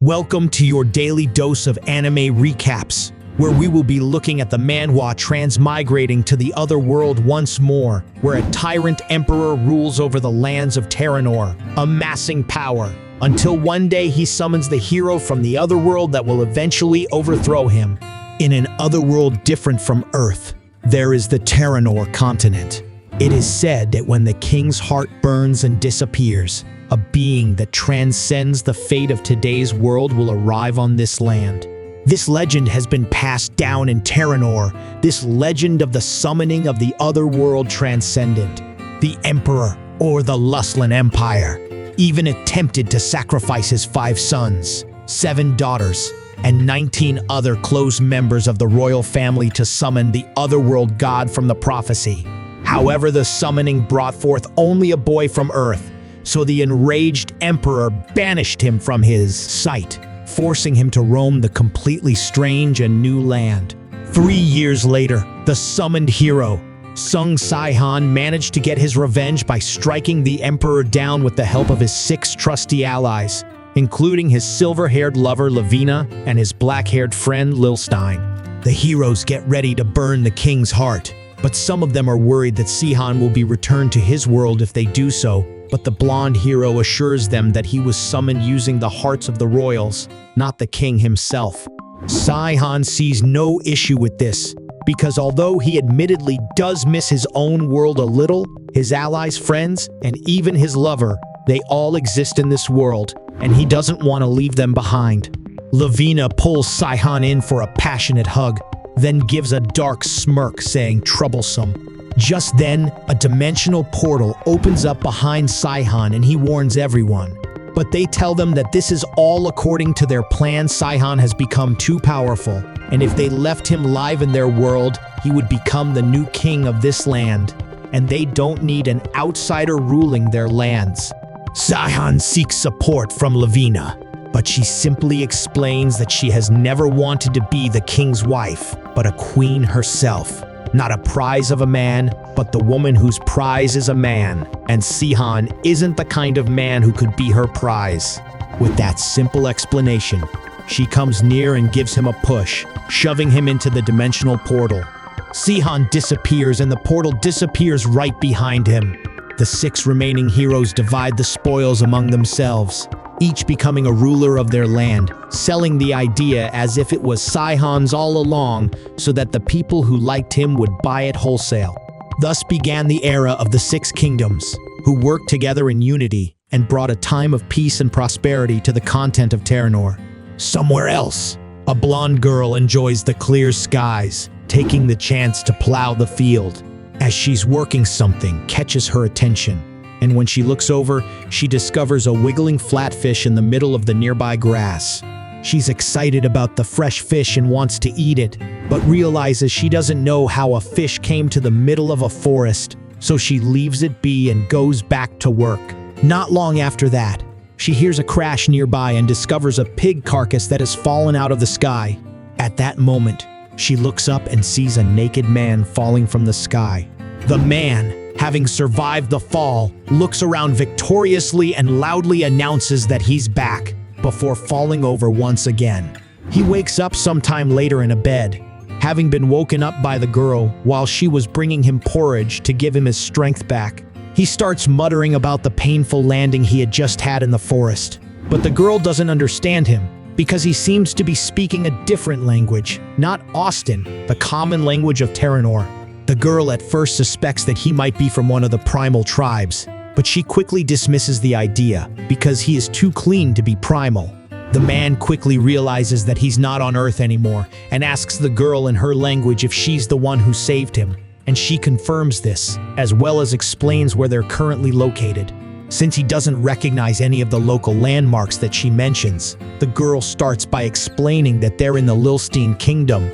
Welcome to your daily dose of anime recaps, where we will be looking at the Manhwa transmigrating to the Otherworld once more, where a tyrant emperor rules over the lands of Terranore, amassing power, until one day he summons the hero from the Otherworld that will eventually overthrow him. In an Otherworld different from Earth, there is the Terranore continent. It is said that when the king's heart burns and disappears, a being that transcends the fate of today's world will arrive on this land. This legend has been passed down in Terranore, this legend of the summoning of the Otherworld transcendent. The Emperor, or the Luslan Empire, even attempted to sacrifice his 5 sons, 7 daughters, and 19 other close members of the royal family to summon the Otherworld god from the prophecy. However, the summoning brought forth only a boy from Earth, so the enraged emperor banished him from his sight, forcing him to roam the completely strange and new land. 3 years later, the summoned hero, Sung Saihan, managed to get his revenge by striking the emperor down with the help of his 6 trusty allies, including his silver-haired lover Lavina and his black-haired friend Lilstein. The heroes get ready to burn the king's heart, but some of them are worried that Saihan will be returned to his world if they do so. But the blonde hero assures them that he was summoned using the hearts of the royals, not the king himself. Saihan sees no issue with this, because although he admittedly does miss his own world a little, his allies, friends, and even his lover, they all exist in this world, and he doesn't want to leave them behind. Lavina pulls Saihan in for a passionate hug, then gives a dark smirk saying troublesome. Just then, a dimensional portal opens up behind Saihan and he warns everyone. But they tell them that this is all according to their plan. Saihan has become too powerful, and if they left him live in their world, he would become the new king of this land, and they don't need an outsider ruling their lands. Saihan seeks support from Lavina, but she simply explains that she has never wanted to be the king's wife, but a queen herself. Not a prize of a man, but the woman whose prize is a man, and Saihan isn't the kind of man who could be her prize. With that simple explanation, she comes near and gives him a push, shoving him into the dimensional portal. Saihan disappears and the portal disappears right behind him. The 6 remaining heroes divide the spoils among themselves, each becoming a ruler of their land, selling the idea as if it was Saihan's all along so that the people who liked him would buy it wholesale. Thus began the era of the 6 kingdoms, who worked together in unity and brought a time of peace and prosperity to the content of Terranore. Somewhere else, a blonde girl enjoys the clear skies, taking the chance to plow the field. As she's working, something catches her attention. And when she looks over, she discovers a wiggling flatfish in the middle of the nearby grass. She's excited about the fresh fish and wants to eat it, but realizes she doesn't know how a fish came to the middle of a forest, so she leaves it be and goes back to work. Not long after that, she hears a crash nearby and discovers a pig carcass that has fallen out of the sky. At that moment, she looks up and sees a naked man falling from the sky. The man, having survived the fall, looks around victoriously and loudly announces that he's back, before falling over once again. He wakes up sometime later in a bed, having been woken up by the girl while she was bringing him porridge to give him his strength back. He starts muttering about the painful landing he had just had in the forest, but the girl doesn't understand him, because he seems to be speaking a different language, not Austin, the common language of Terranore. The girl at first suspects that he might be from one of the primal tribes, but she quickly dismisses the idea because he is too clean to be primal. The man quickly realizes that he's not on Earth anymore and asks the girl in her language if she's the one who saved him, and she confirms this, as well as explains where they're currently located. Since he doesn't recognize any of the local landmarks that she mentions, the girl starts by explaining that they're in the Lilstein Kingdom,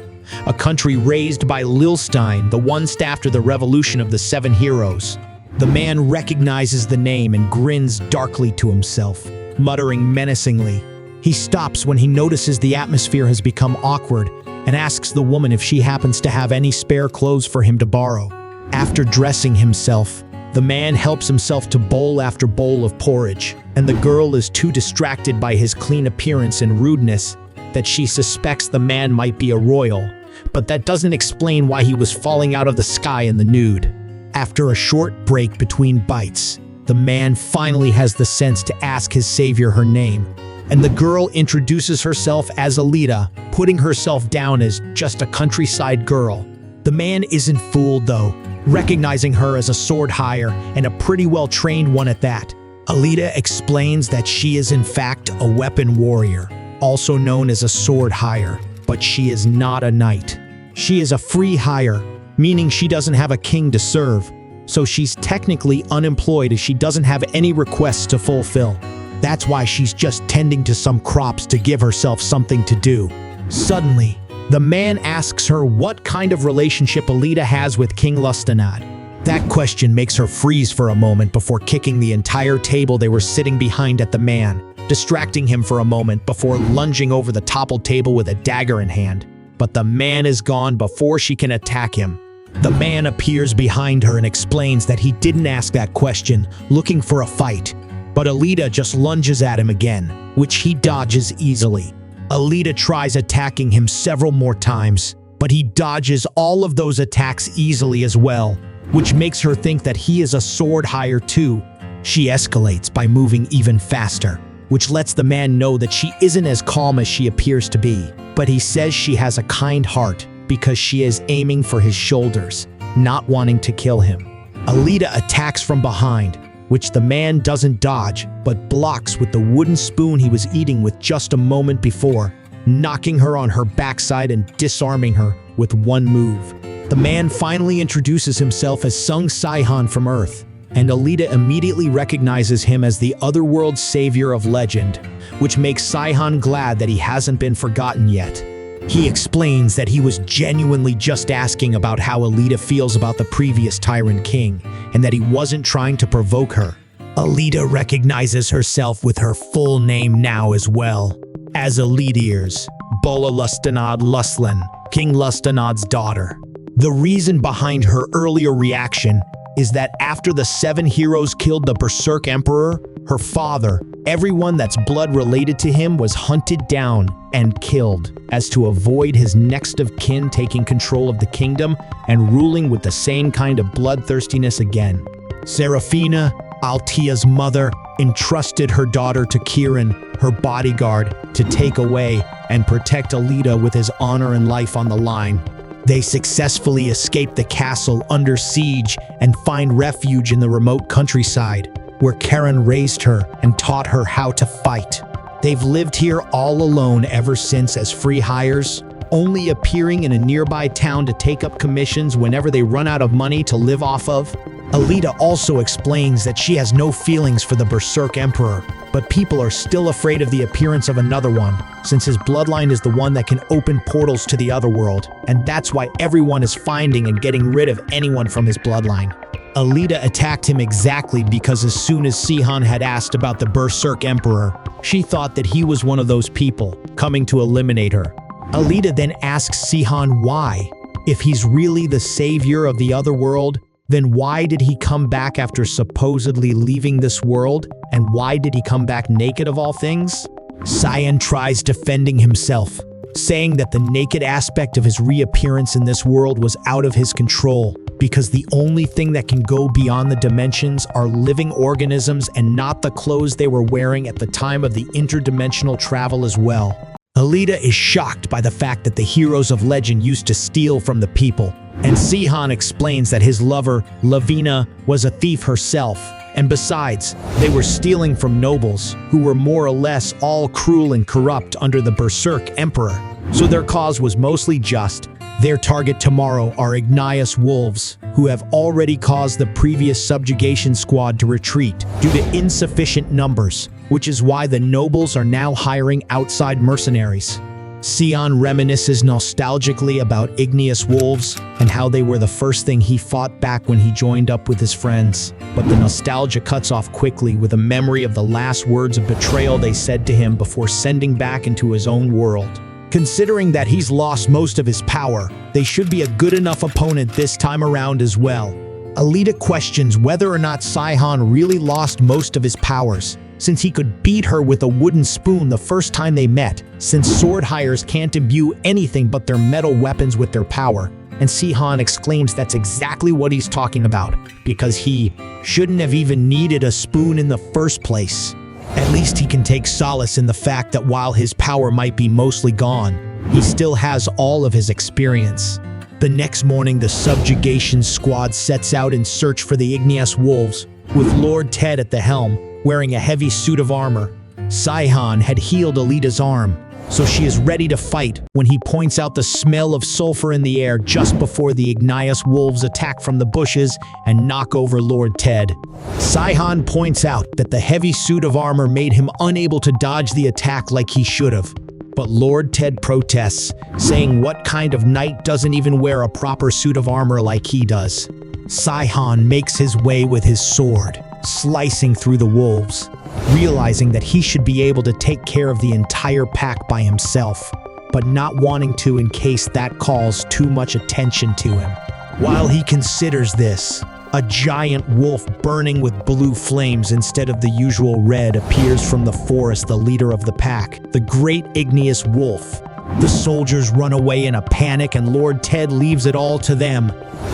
a country raised by Lilstein, the once after the revolution of the 7 heroes. The man recognizes the name and grins darkly to himself, muttering menacingly. He stops when he notices the atmosphere has become awkward and asks the woman if she happens to have any spare clothes for him to borrow. After dressing himself, The man helps himself to bowl after bowl of porridge, and the girl is too distracted by his clean appearance and rudeness that she suspects the man might be a royal, but that doesn't explain why he was falling out of the sky in the nude. After a short break between bites, the man finally has the sense to ask his savior her name, and the girl introduces herself as Alita, putting herself down as just a countryside girl. The man isn't fooled though, recognizing her as a sword hire and a pretty well-trained one at that. Alita explains that she is in fact a weapon warrior, also known as a sword hire, but she is not a knight. She is a free hire, meaning she doesn't have a king to serve, so she's technically unemployed as she doesn't have any requests to fulfill. That's why she's just tending to some crops to give herself something to do. Suddenly, the man asks her what kind of relationship Alita has with King Lustenad. That question makes her freeze for a moment before kicking the entire table they were sitting behind at the man, distracting him for a moment before lunging over the toppled table with a dagger in hand. But the man is gone before she can attack him. The man appears behind her and explains that he didn't ask that question, looking for a fight. But Alita just lunges at him again, which he dodges easily. Alita tries attacking him several more times, but he dodges all of those attacks easily as well, which makes her think that he is a sword hire too. She escalates by moving even faster, which lets the man know that she isn't as calm as she appears to be. But he says she has a kind heart because she is aiming for his shoulders, not wanting to kill him. Alita attacks from behind, which the man doesn't dodge, but blocks with the wooden spoon he was eating with just a moment before, knocking her on her backside and disarming her with one move. The man finally introduces himself as Sung Saihan from Earth, and Alita immediately recognizes him as the Otherworld savior of legend, which makes Saihan glad that he hasn't been forgotten yet. He explains that he was genuinely just asking about how Alita feels about the previous Tyrant King, and that he wasn't trying to provoke her. Alita recognizes herself with her full name now as well, as Alitiers, Bola Lustenad Luslan, King Lustenad's daughter. The reason behind her earlier reaction is that after the 7 heroes killed the Berserk Emperor, her father, everyone that's blood related to him was hunted down and killed, as to avoid his next of kin taking control of the kingdom and ruling with the same kind of bloodthirstiness again. Serafina, Altia's mother, entrusted her daughter to Kiran, her bodyguard, to take away and protect Alita with his honor and life on the line. They successfully escape the castle under siege and find refuge in the remote countryside, where Karen raised her and taught her how to fight. They've lived here all alone ever since as free hires, only appearing in a nearby town to take up commissions whenever they run out of money to live off of. Alita also explains that she has no feelings for the Berserk Emperor, but people are still afraid of the appearance of another one, since his bloodline is the one that can open portals to the Otherworld, and that's why everyone is finding and getting rid of anyone from his bloodline. Alita attacked him exactly because as soon as Sihan had asked about the Berserk Emperor, she thought that he was one of those people coming to eliminate her. Alita then asks Sihan why. If he's really the savior of the Otherworld, then why did he come back after supposedly leaving this world? And why did he come back naked of all things? Cyan tries defending himself, saying that the naked aspect of his reappearance in this world was out of his control, because the only thing that can go beyond the dimensions are living organisms and not the clothes they were wearing at the time of the interdimensional travel as well. Alita is shocked by the fact that the heroes of legend used to steal from the people, and Sihan explains that his lover, Lavina, was a thief herself, and besides, they were stealing from nobles, who were more or less all cruel and corrupt under the Berserk Emperor, so their cause was mostly just. Their target tomorrow are Ignious Wolves, who have already caused the previous subjugation squad to retreat due to insufficient numbers, which is why the nobles are now hiring outside mercenaries. Sion reminisces nostalgically about Igneous Wolves and how they were the first thing he fought back when he joined up with his friends. But the nostalgia cuts off quickly with a memory of the last words of betrayal they said to him before sending back into his own world. Considering that he's lost most of his power, they should be a good enough opponent this time around as well. Alita questions whether or not Saihan really lost most of his powers, since he could beat her with a wooden spoon the first time they met, since sword hires can't imbue anything but their metal weapons with their power. And Saihan exclaims that's exactly what he's talking about, because he shouldn't have even needed a spoon in the first place. At least he can take solace in the fact that while his power might be mostly gone, he still has all of his experience. The next morning, the subjugation squad sets out in search for the igneous wolves, with Lord Ted at the helm, wearing a heavy suit of armor. Saihan had healed Alita's arm, so she is ready to fight when he points out the smell of sulfur in the air just before the igneous wolves attack from the bushes and knock over Lord Ted. Saihan points out that the heavy suit of armor made him unable to dodge the attack like he should have. But Lord Ted protests, saying what kind of knight doesn't even wear a proper suit of armor like he does. Saihan makes his way with his sword, slicing through the wolves, realizing that he should be able to take care of the entire pack by himself, but not wanting to in case that calls too much attention to him. While he considers this, a giant wolf burning with blue flames instead of the usual red appears from the forest, the leader of the pack, the great igneous wolf. The soldiers run away in a panic and Lord Ted leaves it all to them,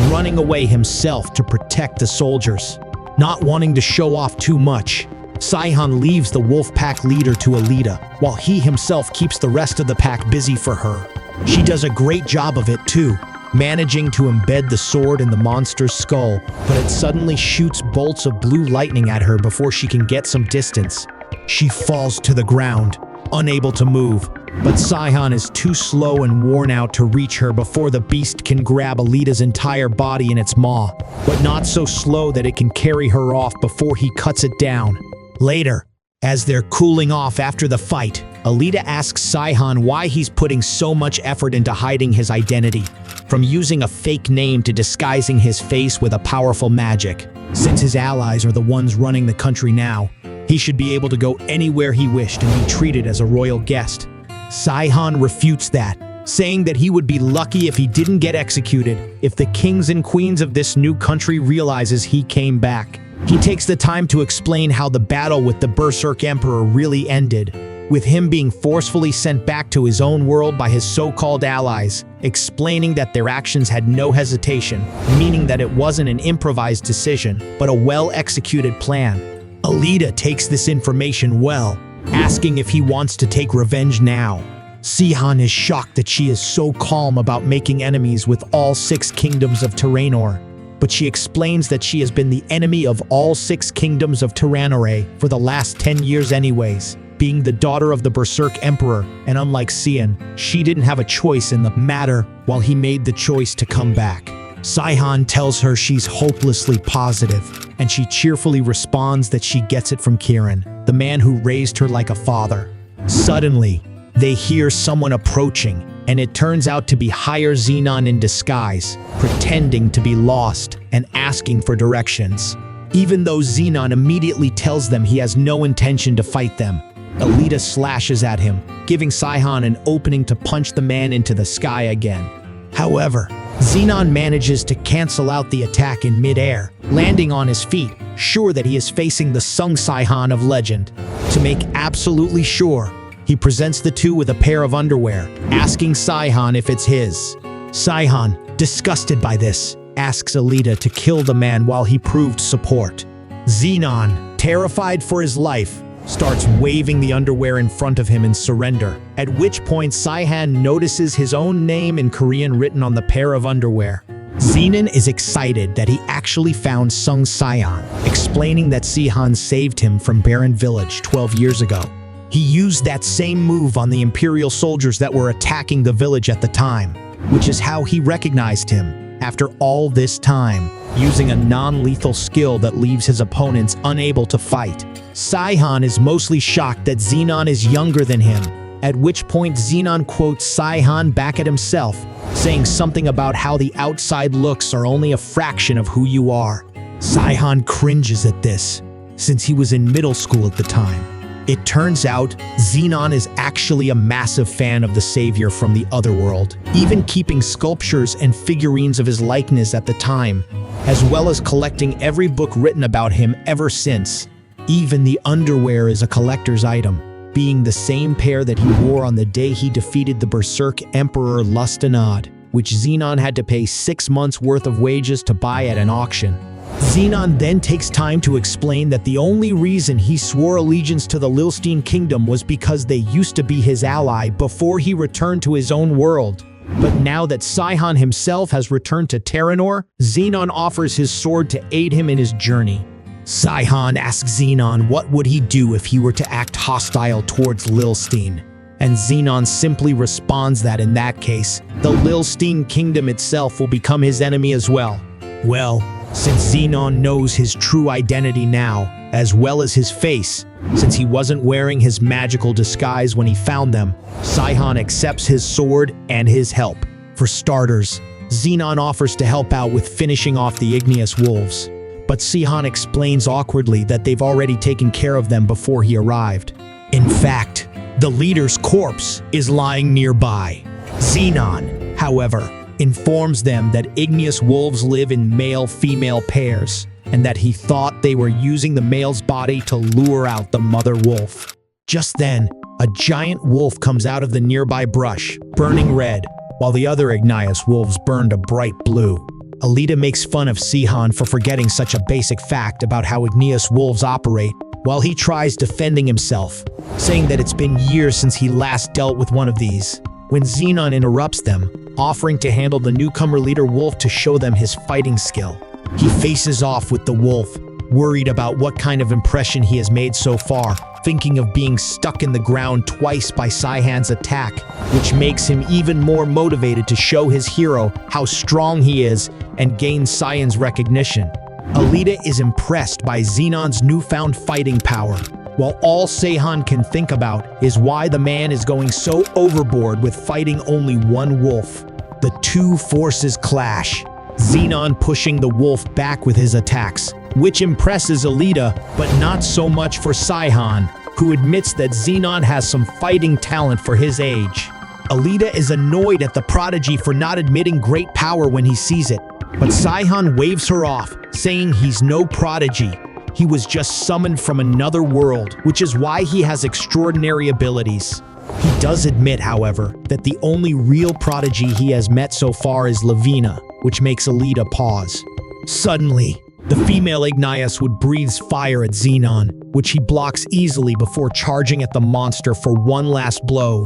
running away himself to protect the soldiers. Not wanting to show off too much, Saihan leaves the wolf pack leader to Alita, while he himself keeps the rest of the pack busy for her. She does a great job of it too, managing to embed the sword in the monster's skull, but it suddenly shoots bolts of blue lightning at her before she can get some distance. She falls to the ground, unable to move, but Saihan is too slow and worn out to reach her before the beast can grab Alita's entire body in its maw, but not so slow that it can carry her off before he cuts it down. Later, as they're cooling off after the fight, Alita asks Saihan why he's putting so much effort into hiding his identity, from using a fake name to disguising his face with a powerful magic. Since his allies are the ones running the country now, he should be able to go anywhere he wished and be treated as a royal guest. Saihan refutes that, saying that he would be lucky if he didn't get executed if the kings and queens of this new country realizes he came back. He takes the time to explain how the battle with the Berserk Emperor really ended, with him being forcefully sent back to his own world by his so-called allies, explaining that their actions had no hesitation, meaning that it wasn't an improvised decision, but a well-executed plan. Alita takes this information well, asking if he wants to take revenge now. Saihan is shocked that she is so calm about making enemies with all 6 kingdoms of Terranore, but she explains that she has been the enemy of all 6 kingdoms of Terranore for the last 10 years anyways, being the daughter of the Berserk Emperor, and unlike Cian, she didn't have a choice in the matter while he made the choice to come back. Saihan tells her she's hopelessly positive, and she cheerfully responds that she gets it from Kieran, the man who raised her like a father. Suddenly, they hear someone approaching, and it turns out to be Higher Xenon in disguise, pretending to be lost and asking for directions. Even though Xenon immediately tells them he has no intention to fight them, Alita slashes at him, giving Saihan an opening to punch the man into the sky again. However, Xenon manages to cancel out the attack in mid-air, landing on his feet, sure that he is facing the Sung Saihan of legend. To make absolutely sure, he presents the two with a pair of underwear, asking Saihan if it's his. Saihan, disgusted by this, asks Alita to kill the man while he proved support. Xenon, terrified for his life, starts waving the underwear in front of him in surrender, at which point Saihan notices his own name in Korean written on the pair of underwear. Xenon is excited that he actually found Sung Saiyan, explaining that Saihan saved him from Barren Village 12 years ago. He used that same move on the Imperial soldiers that were attacking the village at the time, which is how he recognized him after all this time, using a non-lethal skill that leaves his opponents unable to fight. Saihan is mostly shocked that Xenon is younger than him, at which point Xenon quotes Saihan back at himself, saying something about how the outside looks are only a fraction of who you are. Saihan cringes at this, since he was in middle school at the time. It turns out, Xenon is actually a massive fan of the savior from the Otherworld, even keeping sculptures and figurines of his likeness at the time. as well as collecting every book written about him ever since. Even the underwear is a collector's item, being the same pair that he wore on the day he defeated the Berserk Emperor Lustenad, which Xenon had to pay 6 months' worth of wages to buy at an auction. Xenon then takes time to explain that the only reason he swore allegiance to the Lilstein Kingdom was because they used to be his ally before he returned to his own world. But now that Saihan himself has returned to Terranore, Xenon offers his sword to aid him in his journey. Saihan asks Xenon what would he do if he were to act hostile towards Lilstein. And Xenon simply responds that in that case, the Lilstein Kingdom itself will become his enemy as well. Well, since Xenon knows his true identity now, as well as his face, since he wasn't wearing his magical disguise when he found them, Saihan accepts his sword and his help. For starters, Xenon offers to help out with finishing off the igneous wolves. But Saihan explains awkwardly that they've already taken care of them before he arrived. In fact, the leader's corpse is lying nearby. Xenon, however, informs them that igneous wolves live in male-female pairs, and that he thought they were using the male's body to lure out the mother wolf. Just then, a giant wolf comes out of the nearby brush, burning red, while the other igneous wolves burned a bright blue. Alita makes fun of Saihan for forgetting such a basic fact about how igneous wolves operate, while he tries defending himself, saying that it's been years since he last dealt with one of these. When Xenon interrupts them, offering to handle the newcomer leader wolf to show them his fighting skill. He faces off with the wolf, worried about what kind of impression he has made so far, thinking of being stuck in the ground twice by Saihan's attack, which makes him even more motivated to show his hero how strong he is and gain Saiyan's recognition. Alita is impressed by Xenon's newfound fighting power, while all Saihan can think about is why the man is going so overboard with fighting only one wolf. The two forces clash, Xenon pushing the wolf back with his attacks, which impresses Alita, but not so much for Saihan, who admits that Xenon has some fighting talent for his age. Alita is annoyed at the prodigy for not admitting great power when he sees it, but Saihan waves her off, saying he's no prodigy. He was just summoned from another world, which is why he has extraordinary abilities. He does admit, however, that the only real prodigy he has met so far is Lavina, which makes Alita pause. Suddenly, the female Igneous would breathes fire at Xenon, which he blocks easily before charging at the monster for one last blow.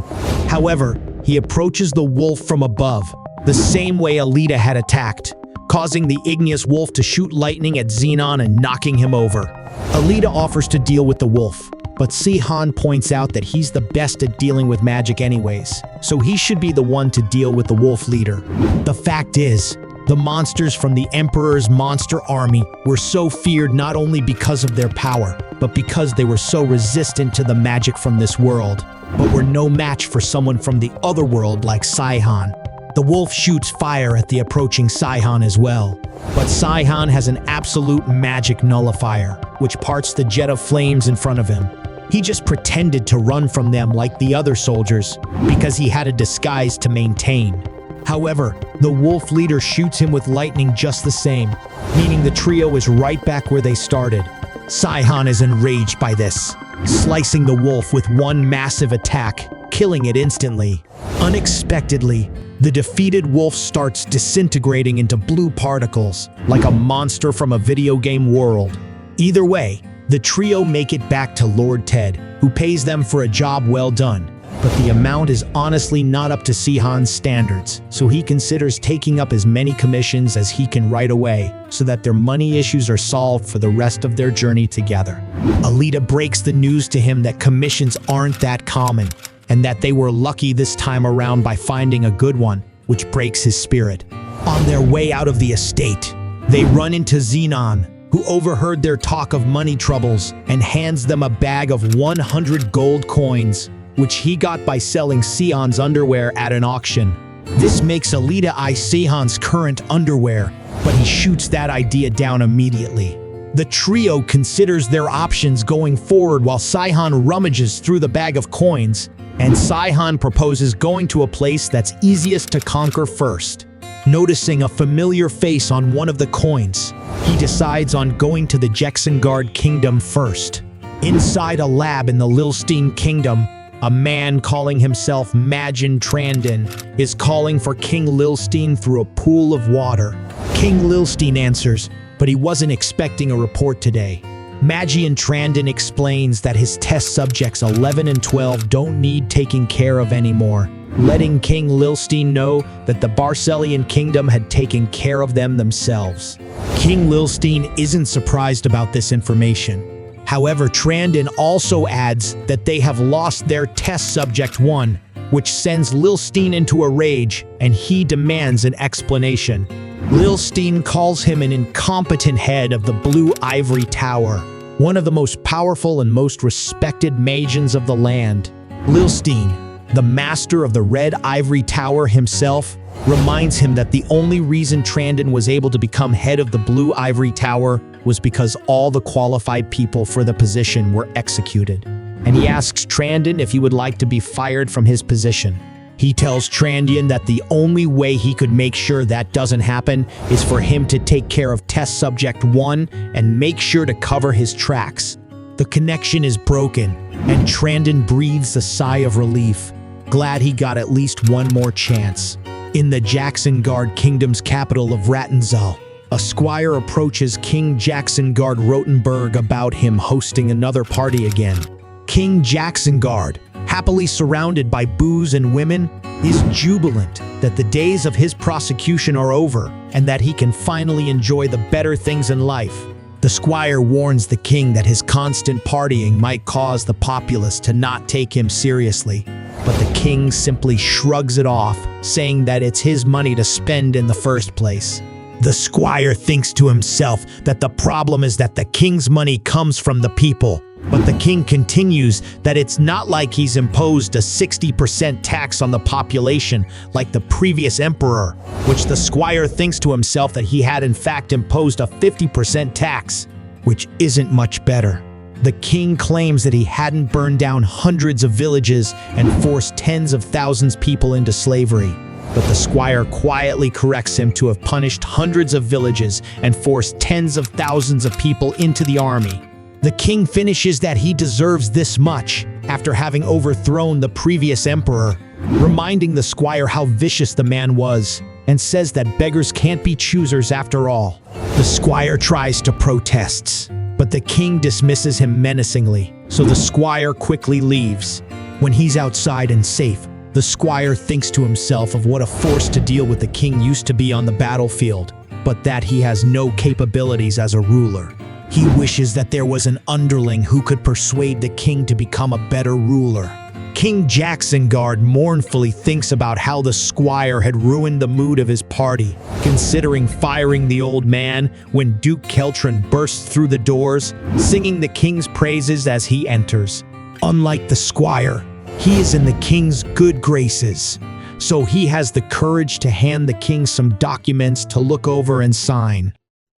However, he approaches the wolf from above, the same way Alita had attacked, causing the igneous wolf to shoot lightning at Xenon and knocking him over. Alita offers to deal with the wolf, but Saihan points out that he's the best at dealing with magic anyways, so he should be the one to deal with the wolf leader. The fact is, the monsters from the Emperor's monster army were so feared not only because of their power, but because they were so resistant to the magic from this world, but were no match for someone from the Otherworld like Saihan. The wolf shoots fire at the approaching Saihan as well, but Saihan has an absolute magic nullifier, which parts the jet of flames in front of him. He just pretended to run from them like the other soldiers, because he had a disguise to maintain. However, the wolf leader shoots him with lightning just the same, meaning the trio is right back where they started. Saihan is enraged by this, slicing the wolf with one massive attack, killing it instantly. Unexpectedly, the defeated wolf starts disintegrating into blue particles, like a monster from a video game world. Either way, the trio make it back to Lord Ted, who pays them for a job well done. But the amount is honestly not up to Saihan's standards, so he considers taking up as many commissions as he can right away, so that their money issues are solved for the rest of their journey together. Alita breaks the news to him that commissions aren't that common, and that they were lucky this time around by finding a good one, which breaks his spirit. On their way out of the estate, they run into Xenon, who overheard their talk of money troubles and hands them a bag of 100 gold coins, which he got by selling Saihan's underwear at an auction. This makes Alita eye Saihan's current underwear, but he shoots that idea down immediately. The trio considers their options going forward while Saihan rummages through the bag of coins, and Saihan proposes going to a place that's easiest to conquer first. Noticing a familiar face on one of the coins, he decides on going to the Jacksengard Kingdom first. Inside a lab in the Lilstein Kingdom, a man calling himself Majin Trandon is calling for King Lilstein through a pool of water. King Lilstein answers, but he wasn't expecting a report today. Magian Trandon explains that his test subjects 11 and 12 don't need taking care of anymore, letting King Lilstein know that the Barcelian Kingdom had taken care of them themselves. King Lilstein isn't surprised about this information. However, Trandon also adds that they have lost their test subject 1, which sends Lilstein into a rage, and he demands an explanation. Lilstein calls him an incompetent head of the Blue Ivory Tower, one of the most powerful and most respected magians of the land. Lilstein, the master of the Red Ivory Tower himself, reminds him that the only reason Trandon was able to become head of the Blue Ivory Tower was because all the qualified people for the position were executed. And he asks Trandon if he would like to be fired from his position. He tells Trandon that the only way he could make sure that doesn't happen is for him to take care of test subject 1 and make sure to cover his tracks. The connection is broken, and Trandon breathes a sigh of relief, glad he got at least one more chance. In the Jacksengard Kingdom's capital of Rattenzal, a squire approaches King Jacksengard Rotenberg about him hosting another party again. King Jacksengard, happily surrounded by booze and women, is jubilant that the days of his prosecution are over and that he can finally enjoy the better things in life. The squire warns the king that his constant partying might cause the populace to not take him seriously, but the king simply shrugs it off, saying that it's his money to spend in the first place. The squire thinks to himself that the problem is that the king's money comes from the people, but the king continues that it's not like he's imposed a 60% tax on the population like the previous emperor, which the squire thinks to himself that he had in fact imposed a 50% tax, which isn't much better. The king claims that he hadn't burned down hundreds of villages and forced tens of thousands of people into slavery, but the squire quietly corrects him to have punished hundreds of villages and forced tens of thousands of people into the army. The king finishes that he deserves this much after having overthrown the previous emperor, reminding the squire how vicious the man was, and says that beggars can't be choosers after all. The squire tries to protest, but the king dismisses him menacingly, so the squire quickly leaves. When he's outside and safe, the squire thinks to himself of what a force to deal with the king used to be on the battlefield, but that he has no capabilities as a ruler. He wishes that there was an underling who could persuade the king to become a better ruler. King Jacksengard mournfully thinks about how the squire had ruined the mood of his party, considering firing the old man when Duke Keltron bursts through the doors, singing the king's praises as he enters. Unlike the squire, he is in the king's good graces, so he has the courage to hand the king some documents to look over and sign.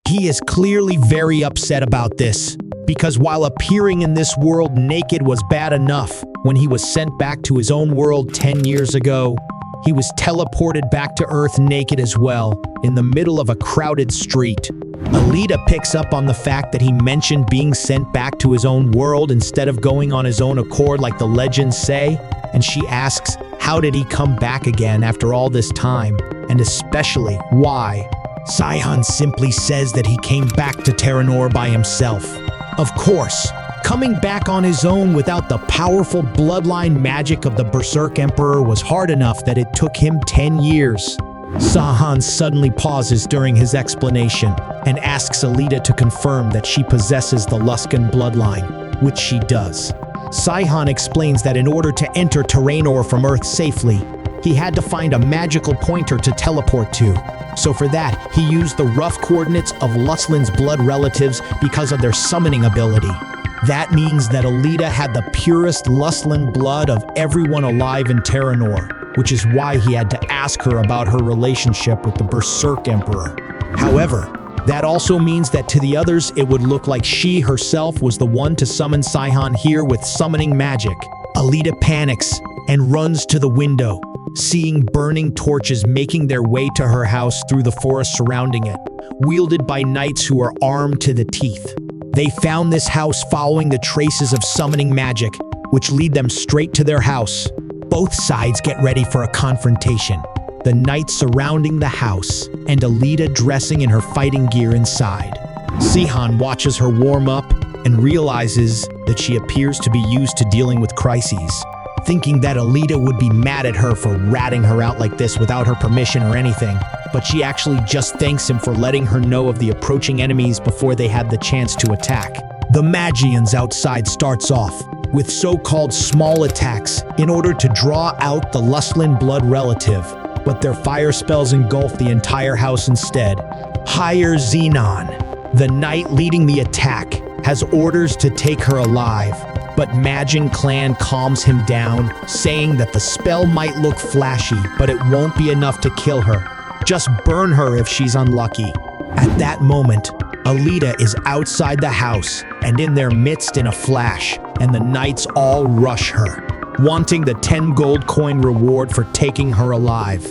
He is clearly very upset about this, because while appearing in this world naked was bad enough, when he was sent back to his own world 10 years ago, he was teleported back to Earth naked as well, in the middle of a crowded street. Alita picks up on the fact that he mentioned being sent back to his own world instead of going on his own accord like the legends say, and she asks, how did he come back again after all this time, and especially, why? Saihan simply says that he came back to Terranore by himself. Of course, coming back on his own without the powerful bloodline magic of the Berserk Emperor was hard enough that it took him 10 years. Saihan suddenly pauses during his explanation and asks Alita to confirm that she possesses the Luskan bloodline, which she does. Saihan explains that in order to enter Terranore from Earth safely, he had to find a magical pointer to teleport to. So for that, he used the rough coordinates of Luslan's blood relatives because of their summoning ability. That means that Alita had the purest Luslan blood of everyone alive in Terranore, which is why he had to ask her about her relationship with the Berserk Emperor. However, that also means that to the others it would look like she herself was the one to summon Saihan here with summoning magic. Alita panics and runs to the window, seeing burning torches making their way to her house through the forest surrounding it, wielded by knights who are armed to the teeth. They found this house following the traces of summoning magic, which lead them straight to their house. Both sides get ready for a confrontation. The knights surrounding the house, and Alita dressing in her fighting gear inside. Sihan watches her warm up and realizes that she appears to be used to dealing with crises, thinking that Alita would be mad at her for ratting her out like this without her permission or anything, but she actually just thanks him for letting her know of the approaching enemies before they had the chance to attack. The Magians outside starts off with so-called small attacks in order to draw out the Lustlin blood relative, but their fire spells engulf the entire house instead. Higher Xenon, the knight leading the attack, has orders to take her alive, but Majin Clan calms him down, saying that the spell might look flashy, but it won't be enough to kill her. Just burn her if she's unlucky. At that moment, Alita is outside the house and in their midst in a flash, and the knights all rush her, wanting the 10 gold coin reward for taking her alive.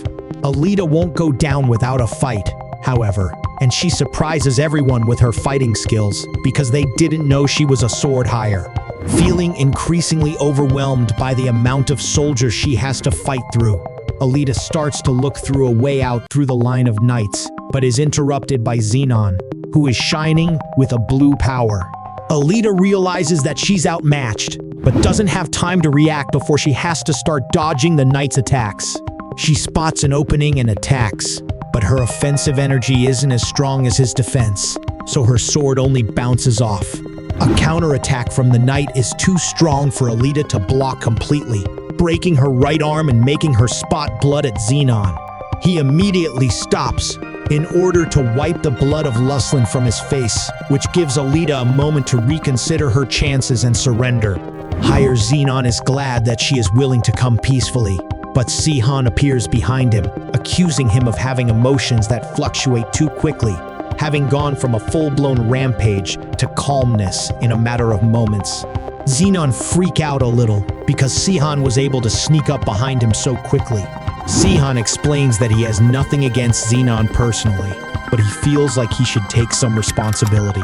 Alita won't go down without a fight, however, and she surprises everyone with her fighting skills because they didn't know she was a sword hire. Feeling increasingly overwhelmed by the amount of soldiers she has to fight through, Alita starts to look through a way out through the line of knights, but is interrupted by Xenon, who is shining with a blue power. Alita realizes that she's outmatched, but doesn't have time to react before she has to start dodging the knight's attacks. She spots an opening and attacks, but her offensive energy isn't as strong as his defense, so her sword only bounces off. A counterattack from the knight is too strong for Alita to block completely, breaking her right arm and making her spot blood at Xenon. He immediately stops in order to wipe the blood of Lustlin from his face, which gives Alita a moment to reconsider her chances and surrender. Higher Xenon is glad that she is willing to come peacefully, but Sihan appears behind him, accusing him of having emotions that fluctuate too quickly, having gone from a full-blown rampage to calmness in a matter of moments. Xenon freak out a little because Sihan was able to sneak up behind him so quickly. Sihan explains that he has nothing against Xenon personally, but he feels like he should take some responsibility.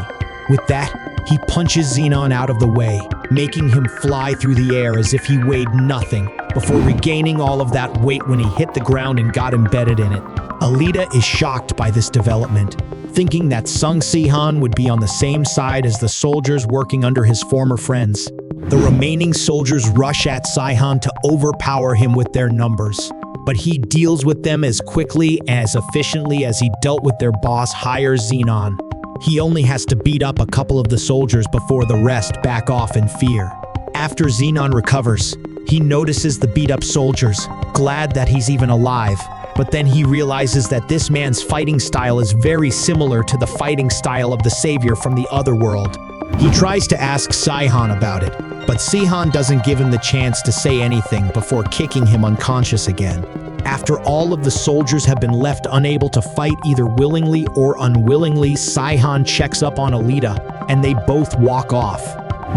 With that, he punches Xenon out of the way, making him fly through the air as if he weighed nothing, before regaining all of that weight when he hit the ground and got embedded in it. Alita is shocked by this development, thinking that Sung Sihan would be on the same side as the soldiers working under his former friends. The remaining soldiers rush at Sihan to overpower him with their numbers, but he deals with them as quickly and as efficiently as he dealt with their boss, Higher Xenon. He only has to beat up a couple of the soldiers before the rest back off in fear. After Xenon recovers, he notices the beat-up soldiers, glad that he's even alive, but then he realizes that this man's fighting style is very similar to the fighting style of the savior from the Otherworld. He tries to ask Sihan about it, but Sihan doesn't give him the chance to say anything before kicking him unconscious again. After all of the soldiers have been left unable to fight either willingly or unwillingly, Sihan checks up on Alita, and they both walk off.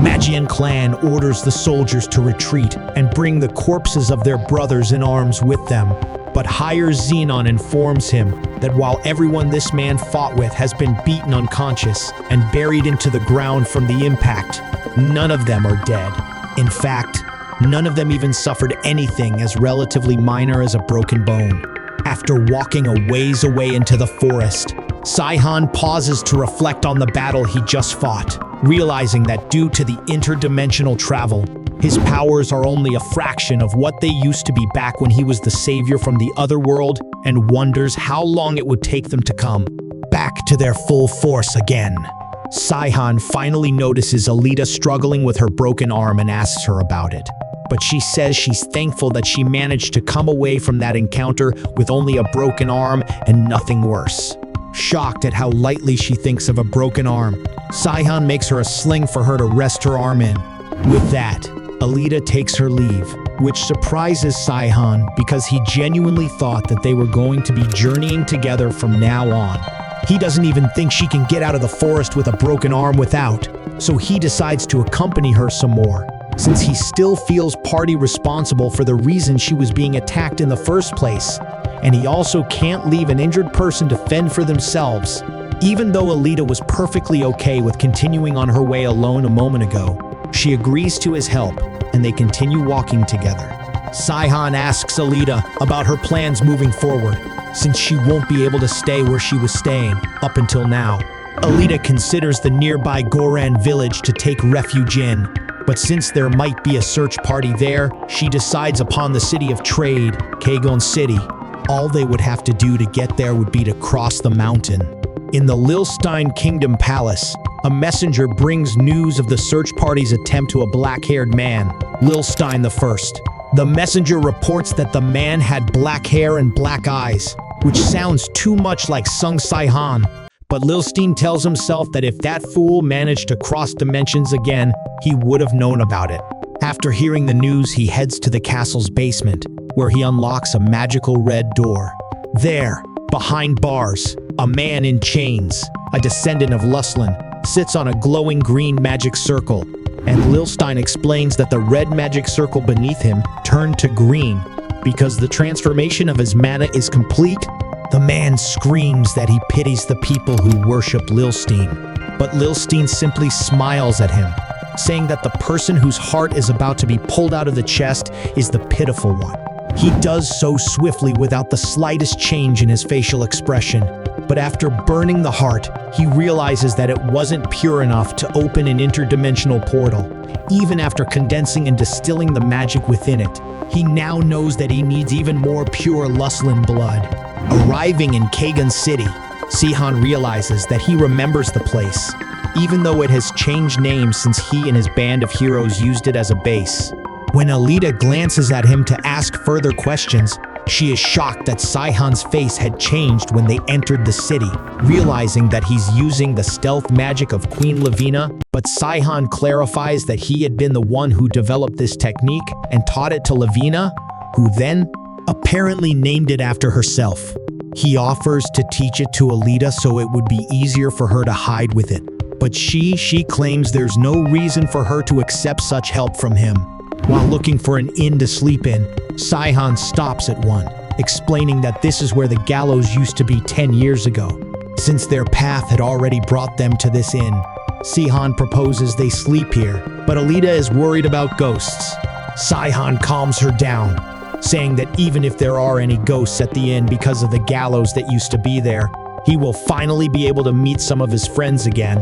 Magian Clan orders the soldiers to retreat and bring the corpses of their brothers in arms with them. But Higher Xenon informs him that while everyone this man fought with has been beaten unconscious and buried into the ground from the impact, none of them are dead. In fact, none of them even suffered anything as relatively minor as a broken bone. After walking a ways away into the forest, Sihan pauses to reflect on the battle he just fought, realizing that due to the interdimensional travel, his powers are only a fraction of what they used to be back when he was the savior from the Otherworld, and wonders how long it would take them to come back to their full force again. Sihan finally notices Alita struggling with her broken arm and asks her about it, but she says she's thankful that she managed to come away from that encounter with only a broken arm and nothing worse. Shocked at how lightly she thinks of a broken arm, Sihan makes her a sling for her to rest her arm in. With that, Alita takes her leave, which surprises Sihan because he genuinely thought that they were going to be journeying together from now on. He doesn't even think she can get out of the forest with a broken arm without, so he decides to accompany her some more. since he still feels partly responsible for the reason she was being attacked in the first place, and he also can't leave an injured person to fend for themselves. Even though Alita was perfectly okay with continuing on her way alone a moment ago, she agrees to his help, and they continue walking together. Saihan asks Alita about her plans moving forward, since she won't be able to stay where she was staying up until now. Alita considers the nearby Goran village to take refuge in, but since there might be a search party there, she decides upon the city of trade, Kagon City. All they would have to do to get there would be to cross the mountain. In the Lilstein Kingdom Palace, a messenger brings news of the search party's attempt to a black-haired man, Lilstein I. The messenger reports that the man had black hair and black eyes, which sounds too much like Sung Saihan. But Lilstein tells himself that if that fool managed to cross dimensions again, he would have known about it. After hearing the news, he heads to the castle's basement, where he unlocks a magical red door. There, behind bars, a man in chains, a descendant of Luslin, sits on a glowing green magic circle, and Lilstein explains that the red magic circle beneath him turned to green because the transformation of his mana is complete. The man screams that he pities the people who worship Lilstein, but Lilstein simply smiles at him, saying that the person whose heart is about to be pulled out of the chest is the pitiful one. He does so swiftly without the slightest change in his facial expression, but after burning the heart, he realizes that it wasn't pure enough to open an interdimensional portal. Even after condensing and distilling the magic within it, he now knows that he needs even more pure Luslin blood. Arriving in Kagon City, Saihan realizes that he remembers the place, even though it has changed names since he and his band of heroes used it as a base. When Alita glances at him to ask further questions, she is shocked that Saihan's face had changed when they entered the city, realizing that he's using the stealth magic of Queen Lavina, but Saihan clarifies that he had been the one who developed this technique and taught it to Lavina, who then apparently named it after herself. He offers to teach it to Alita so it would be easier for her to hide with it, but she claims there's no reason for her to accept such help from him. While looking for an inn to sleep in, Saihan stops at one, explaining that this is where the gallows used to be 10 years ago. Since their path had already brought them to this inn, Saihan proposes they sleep here, but Alita is worried about ghosts. Saihan calms her down, saying that even if there are any ghosts at the inn because of the gallows that used to be there, he will finally be able to meet some of his friends again.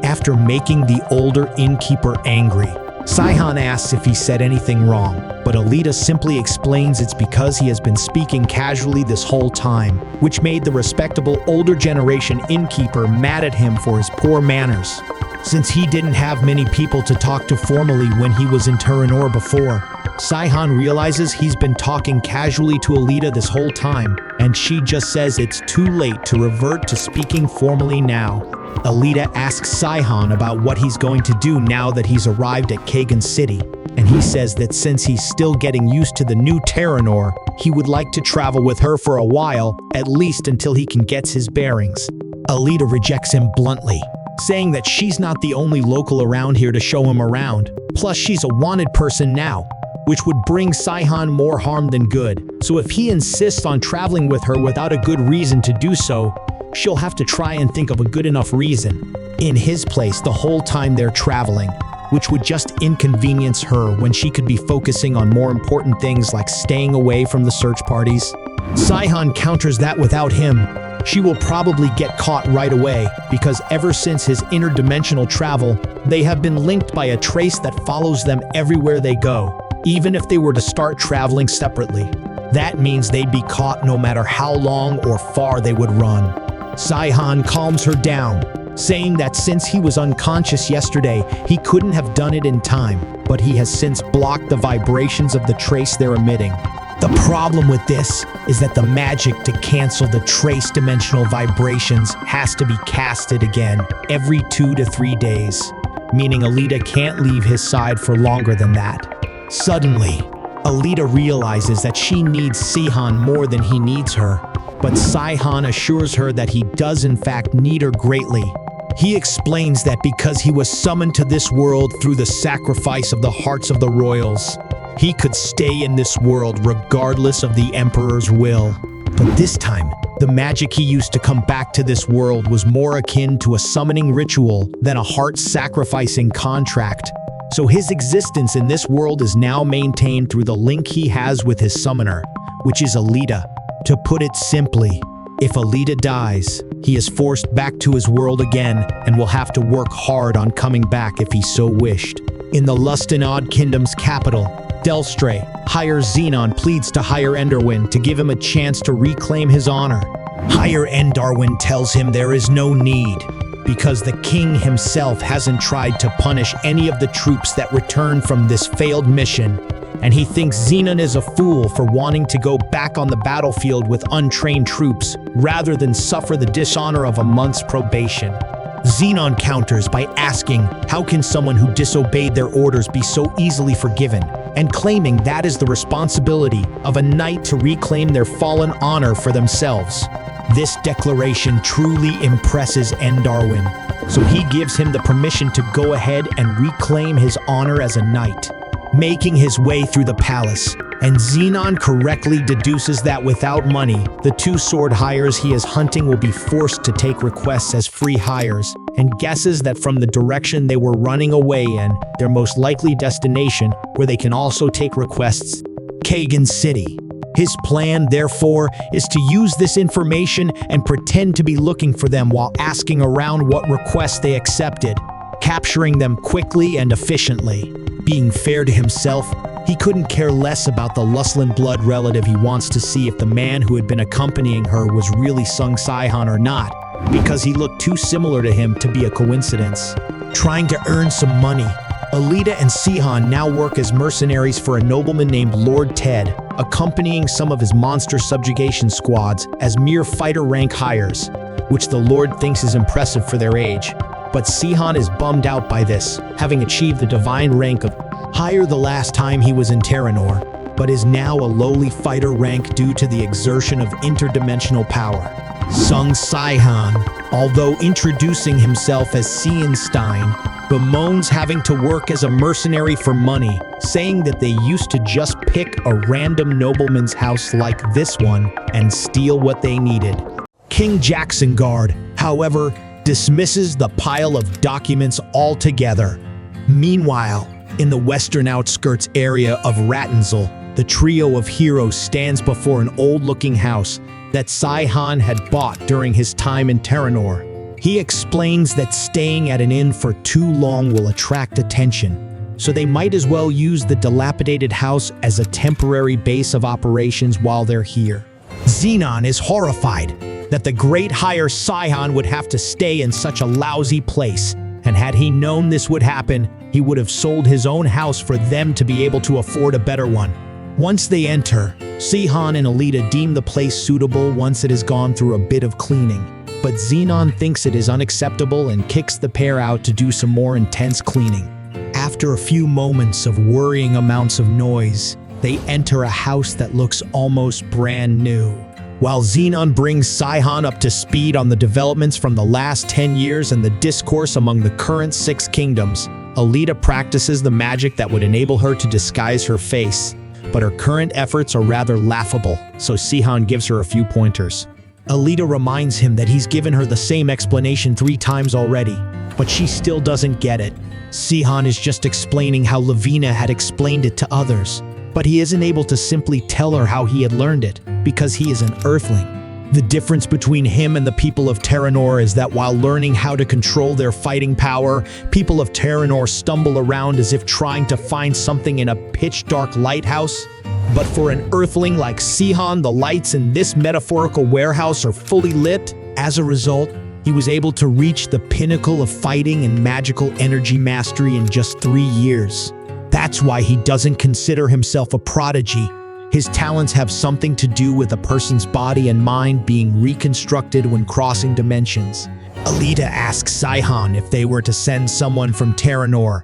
After making the older innkeeper angry, Saihan asks if he said anything wrong, but Alita simply explains it's because he has been speaking casually this whole time, which made the respectable older generation innkeeper mad at him for his poor manners. Since he didn't have many people to talk to formally when he was in Terranore before, Saihan realizes he's been talking casually to Alita this whole time, and she just says it's too late to revert to speaking formally now. Alita asks Saihan about what he's going to do now that he's arrived at Kagon City, and he says that since he's still getting used to the new Terranore, he would like to travel with her for a while, at least until he can get his bearings. Alita rejects him bluntly, saying that she's not the only local around here to show him around, plus she's a wanted person now, which would bring Saihan more harm than good. So if he insists on traveling with her without a good reason to do so, she'll have to try and think of a good enough reason in his place the whole time they're traveling, which would just inconvenience her when she could be focusing on more important things like staying away from the search parties. Saihan counters that without him, she will probably get caught right away, because ever since his interdimensional travel, they have been linked by a trace that follows them everywhere they go, even if they were to start traveling separately. That means they'd be caught no matter how long or far they would run. Saihan calms her down, saying that since he was unconscious yesterday, he couldn't have done it in time, but he has since blocked the vibrations of the trace they're emitting. The problem with this is that the magic to cancel the trace dimensional vibrations has to be casted again every 2 to 3 days, meaning Alita can't leave his side for longer than that. Suddenly, Alita realizes that she needs Saihan more than he needs her, but Saihan assures her that he does in fact need her greatly. He explains that because he was summoned to this world through the sacrifice of the hearts of the royals, he could stay in this world regardless of the Emperor's will. But this time, the magic he used to come back to this world was more akin to a summoning ritual than a heart-sacrificing contract. So his existence in this world is now maintained through the link he has with his summoner, which is Alita. To put it simply, if Alita dies, he is forced back to his world again and will have to work hard on coming back if he so wished. In the Lust and Odd Kingdom's capital, Delstre, Higher Xenon pleads to Higher Endarwin to give him a chance to reclaim his honor. Higher Endarwin tells him there is no need, because the king himself hasn't tried to punish any of the troops that returned from this failed mission, and he thinks Xenon is a fool for wanting to go back on the battlefield with untrained troops rather than suffer the dishonor of a month's probation. Xenon counters by asking how can someone who disobeyed their orders be so easily forgiven, and claiming that is the responsibility of a knight to reclaim their fallen honor for themselves. This declaration truly impresses Endarwin, so he gives him the permission to go ahead and reclaim his honor as a knight. Making his way through the palace, and Xenon correctly deduces that without money, the two sword hires he is hunting will be forced to take requests as free hires, and guesses that from the direction they were running away in, their most likely destination, where they can also take requests, Kagan City. His plan, therefore, is to use this information and pretend to be looking for them while asking around what requests they accepted, capturing them quickly and efficiently. Being fair to himself, he couldn't care less about the Luslan blood relative he wants to see if the man who had been accompanying her was really Sung Saihan or not, because he looked too similar to him to be a coincidence. Trying to earn some money, Alita and Sihan now work as mercenaries for a nobleman named Lord Ted, accompanying some of his monster subjugation squads as mere fighter rank hires, which the Lord thinks is impressive for their age. But Sihan is bummed out by this, having achieved the divine rank of higher the last time he was in Terranore, but is now a lowly fighter rank due to the exertion of interdimensional power. Sung Saihan, although introducing himself as Cianstein, bemoans having to work as a mercenary for money, saying that they used to just pick a random nobleman's house like this one and steal what they needed. King Jackson Guard, however, dismisses the pile of documents altogether. Meanwhile, in the western outskirts area of Rattensel, the trio of heroes stands before an old-looking house that Saihan had bought during his time in Terranore. He explains that staying at an inn for too long will attract attention, so they might as well use the dilapidated house as a temporary base of operations while they're here. Xenon is horrified that the great hire Saihan would have to stay in such a lousy place, and had he known this would happen, he would have sold his own house for them to be able to afford a better one. Once they enter, Sihan and Alita deem the place suitable once it has gone through a bit of cleaning, but Xenon thinks it is unacceptable and kicks the pair out to do some more intense cleaning. After a few moments of worrying amounts of noise, they enter a house that looks almost brand new. While Xenon brings Saihan up to speed on the developments from the last 10 years and the discourse among the current 6 kingdoms, Alita practices the magic that would enable her to disguise her face, but her current efforts are rather laughable, so Sihan gives her a few pointers. Alita reminds him that he's given her the same explanation 3 times already, but she still doesn't get it. Sihan is just explaining how Lavina had explained it to others, but he isn't able to simply tell her how he had learned it, because he is an Earthling. The difference between him and the people of Terranore is that while learning how to control their fighting power, people of Terranore stumble around as if trying to find something in a pitch-dark lighthouse. But for an Earthling like Sihan, the lights in this metaphorical warehouse are fully lit. As a result, he was able to reach the pinnacle of fighting and magical energy mastery in just 3 years. That's why he doesn't consider himself a prodigy. His talents have something to do with a person's body and mind being reconstructed when crossing dimensions. Alita asks Saihan if they were to send someone from Terranore.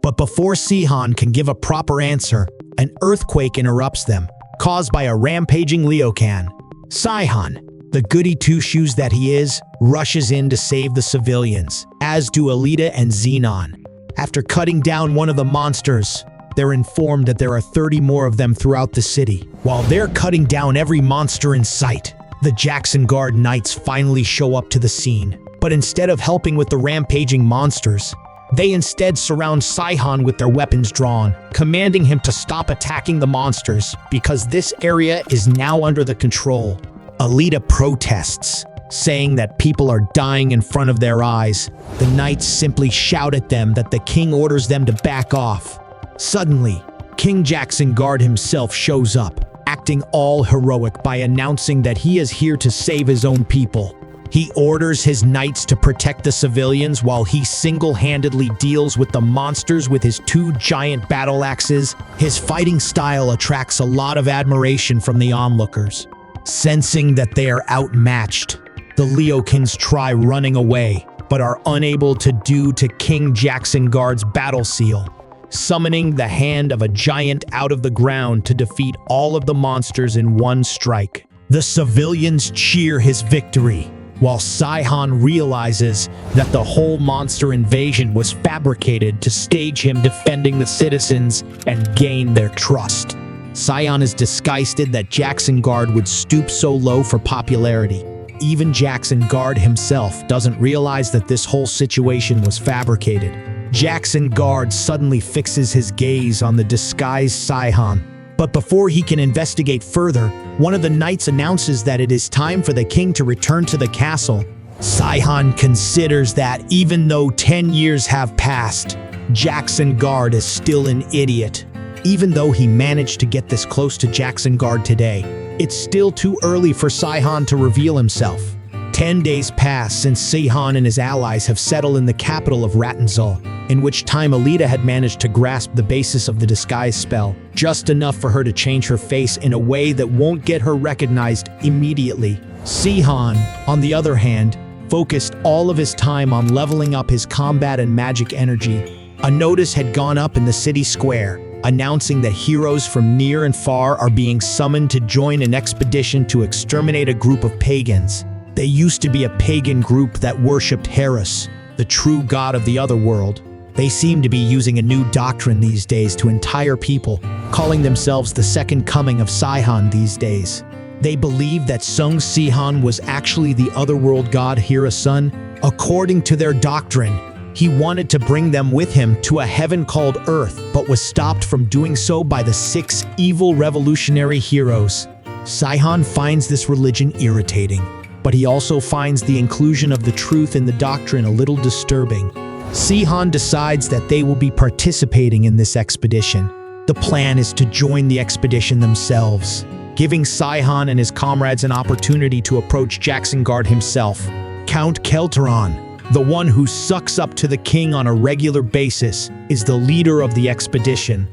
But before Sihan can give a proper answer, an earthquake interrupts them, caused by a rampaging Leocan. Saihan, The goody two-shoes that he is rushes in to save the civilians, as do Alita and Xenon. After cutting down one of the monsters, they're informed that there are 30 more of them throughout the city. While they're cutting down every monster in sight, the Jackson Guard Knights finally show up to the scene. But instead of helping with the rampaging monsters, they instead surround Saihan with their weapons drawn, commanding him to stop attacking the monsters because this area is now under the control. Alita protests, saying that people are dying in front of their eyes. The knights simply shout at them that the king orders them to back off. Suddenly, King Jackson Guard himself shows up, acting all heroic by announcing that he is here to save his own people. He orders his knights to protect the civilians while he single-handedly deals with the monsters with his 2 giant battle axes. His fighting style attracts a lot of admiration from the onlookers. Sensing that they are outmatched, the Leokins try running away, but are unable to due to King Jackson Guard's battle seal, summoning the hand of a giant out of the ground to defeat all of the monsters in one strike. The civilians cheer his victory, while Saihan realizes that the whole monster invasion was fabricated to stage him defending the citizens and gain their trust. Saihan is disgusted that Jackson Guard would stoop so low for popularity. Even Jackson Guard himself doesn't realize that this whole situation was fabricated. Jackson Guard suddenly fixes his gaze on the disguised Saihan. But before he can investigate further, one of the knights announces that it is time for the king to return to the castle. Saihan considers that even though 10 years have passed, Jackson Guard is still an idiot. Even though he managed to get this close to Jackson Guard today, it's still too early for Saihan to reveal himself. 10 days pass since Saihan and his allies have settled in the capital of Rattenzal, in which time Alita had managed to grasp the basis of the disguise spell, just enough for her to change her face in a way that won't get her recognized immediately. Saihan, on the other hand, focused all of his time on leveling up his combat and magic energy. A notice had gone up in the city square, announcing that heroes from near and far are being summoned to join an expedition to exterminate a group of pagans. They used to be a pagan group that worshipped Horus, the true god of the Otherworld. They seem to be using a new doctrine these days to entire people, calling themselves the second coming of Saihan these days. They believe that Sung Saihan was actually the Otherworld god Horus' son. According to their doctrine, he wanted to bring them with him to a heaven called Earth, but was stopped from doing so by the 6 evil revolutionary heroes. Saihan finds this religion irritating, but he also finds the inclusion of the truth in the doctrine a little disturbing. Saihan decides that they will be participating in this expedition. The plan is to join the expedition themselves, giving Saihan and his comrades an opportunity to approach Jackson Guard himself. Count Kelteron, the one who sucks up to the king on a regular basis, is the leader of the expedition.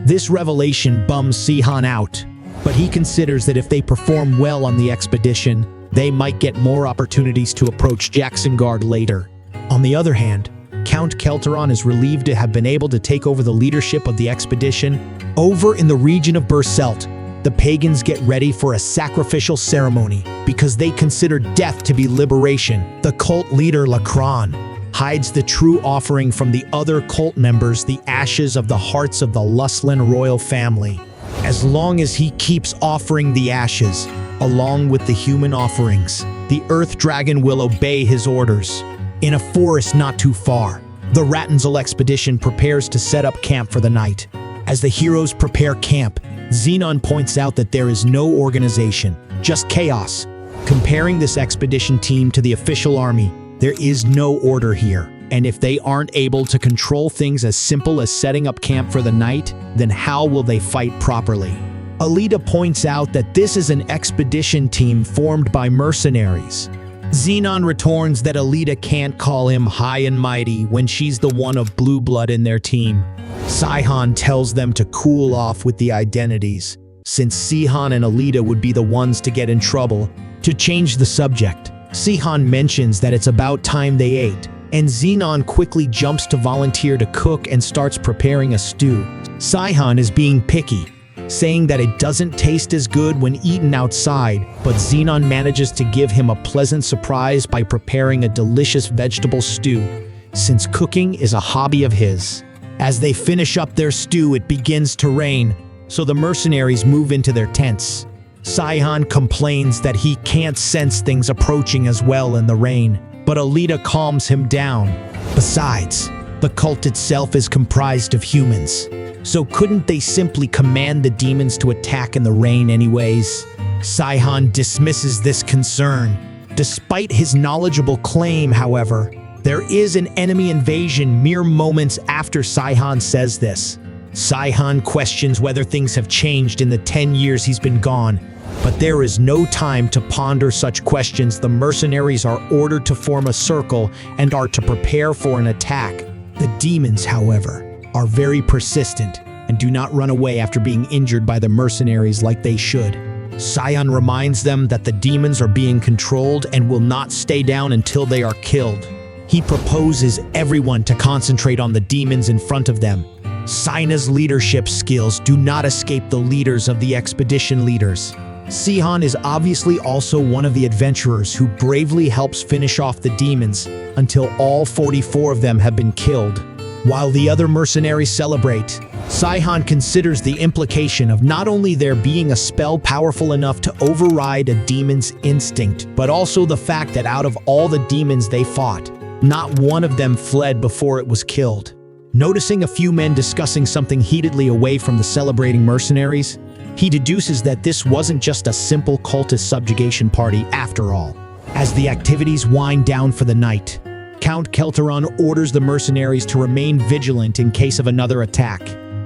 This revelation bums Saihan out, but he considers that if they perform well on the expedition, they might get more opportunities to approach Jackson Guard later. On the other hand, Count Kelteron is relieved to have been able to take over the leadership of the expedition. Over in the region of Berselt, the pagans get ready for a sacrificial ceremony because they consider death to be liberation. The cult leader Lacron hides the true offering from the other cult members, the ashes of the hearts of the Luslin royal family. As long as he keeps offering the ashes, along with the human offerings, the Earth Dragon will obey his orders. In a forest not too far, the Rattenzal expedition prepares to set up camp for the night. As the heroes prepare camp, Xenon points out that there is no organization, just chaos. Comparing this expedition team to the official army, there is no order here. And if they aren't able to control things as simple as setting up camp for the night, then how will they fight properly? Alita points out that this is an expedition team formed by mercenaries. Xenon retorts that Alita can't call him high and mighty when she's the one of blue blood in their team. Saihan tells them to cool off with the identities, since Saihan and Alita would be the ones to get in trouble. To change the subject, Saihan mentions that it's about time they ate, and Xenon quickly jumps to volunteer to cook and starts preparing a stew. Saihan is being picky, saying that it doesn't taste as good when eaten outside, but Xenon manages to give him a pleasant surprise by preparing a delicious vegetable stew, since cooking is a hobby of his. As they finish up their stew, it begins to rain, so the mercenaries move into their tents. Saihan complains that he can't sense things approaching as well in the rain, but Alita calms him down. Besides, the cult itself is comprised of humans, so couldn't they simply command the demons to attack in the rain anyways? Saihan dismisses this concern. Despite his knowledgeable claim, however, there is an enemy invasion mere moments after Saihan says this. Saihan questions whether things have changed in the 10 years he's been gone, but there is no time to ponder such questions. The mercenaries are ordered to form a circle and are to prepare for an attack. The demons, however, are very persistent and do not run away after being injured by the mercenaries like they should. Saihan reminds them that the demons are being controlled and will not stay down until they are killed. He proposes everyone to concentrate on the demons in front of them. Sina's leadership skills do not escape the leaders of the expedition leaders. Saihan is obviously also one of the adventurers who bravely helps finish off the demons until all 44 of them have been killed. While the other mercenaries celebrate, Saihan considers the implication of not only there being a spell powerful enough to override a demon's instinct, but also the fact that out of all the demons they fought, not one of them fled before it was killed. Noticing a few men discussing something heatedly away from the celebrating mercenaries, he deduces that this wasn't just a simple cultist subjugation party after all. As the activities wind down for the night, Count Kelteron orders the mercenaries to remain vigilant in case of another attack.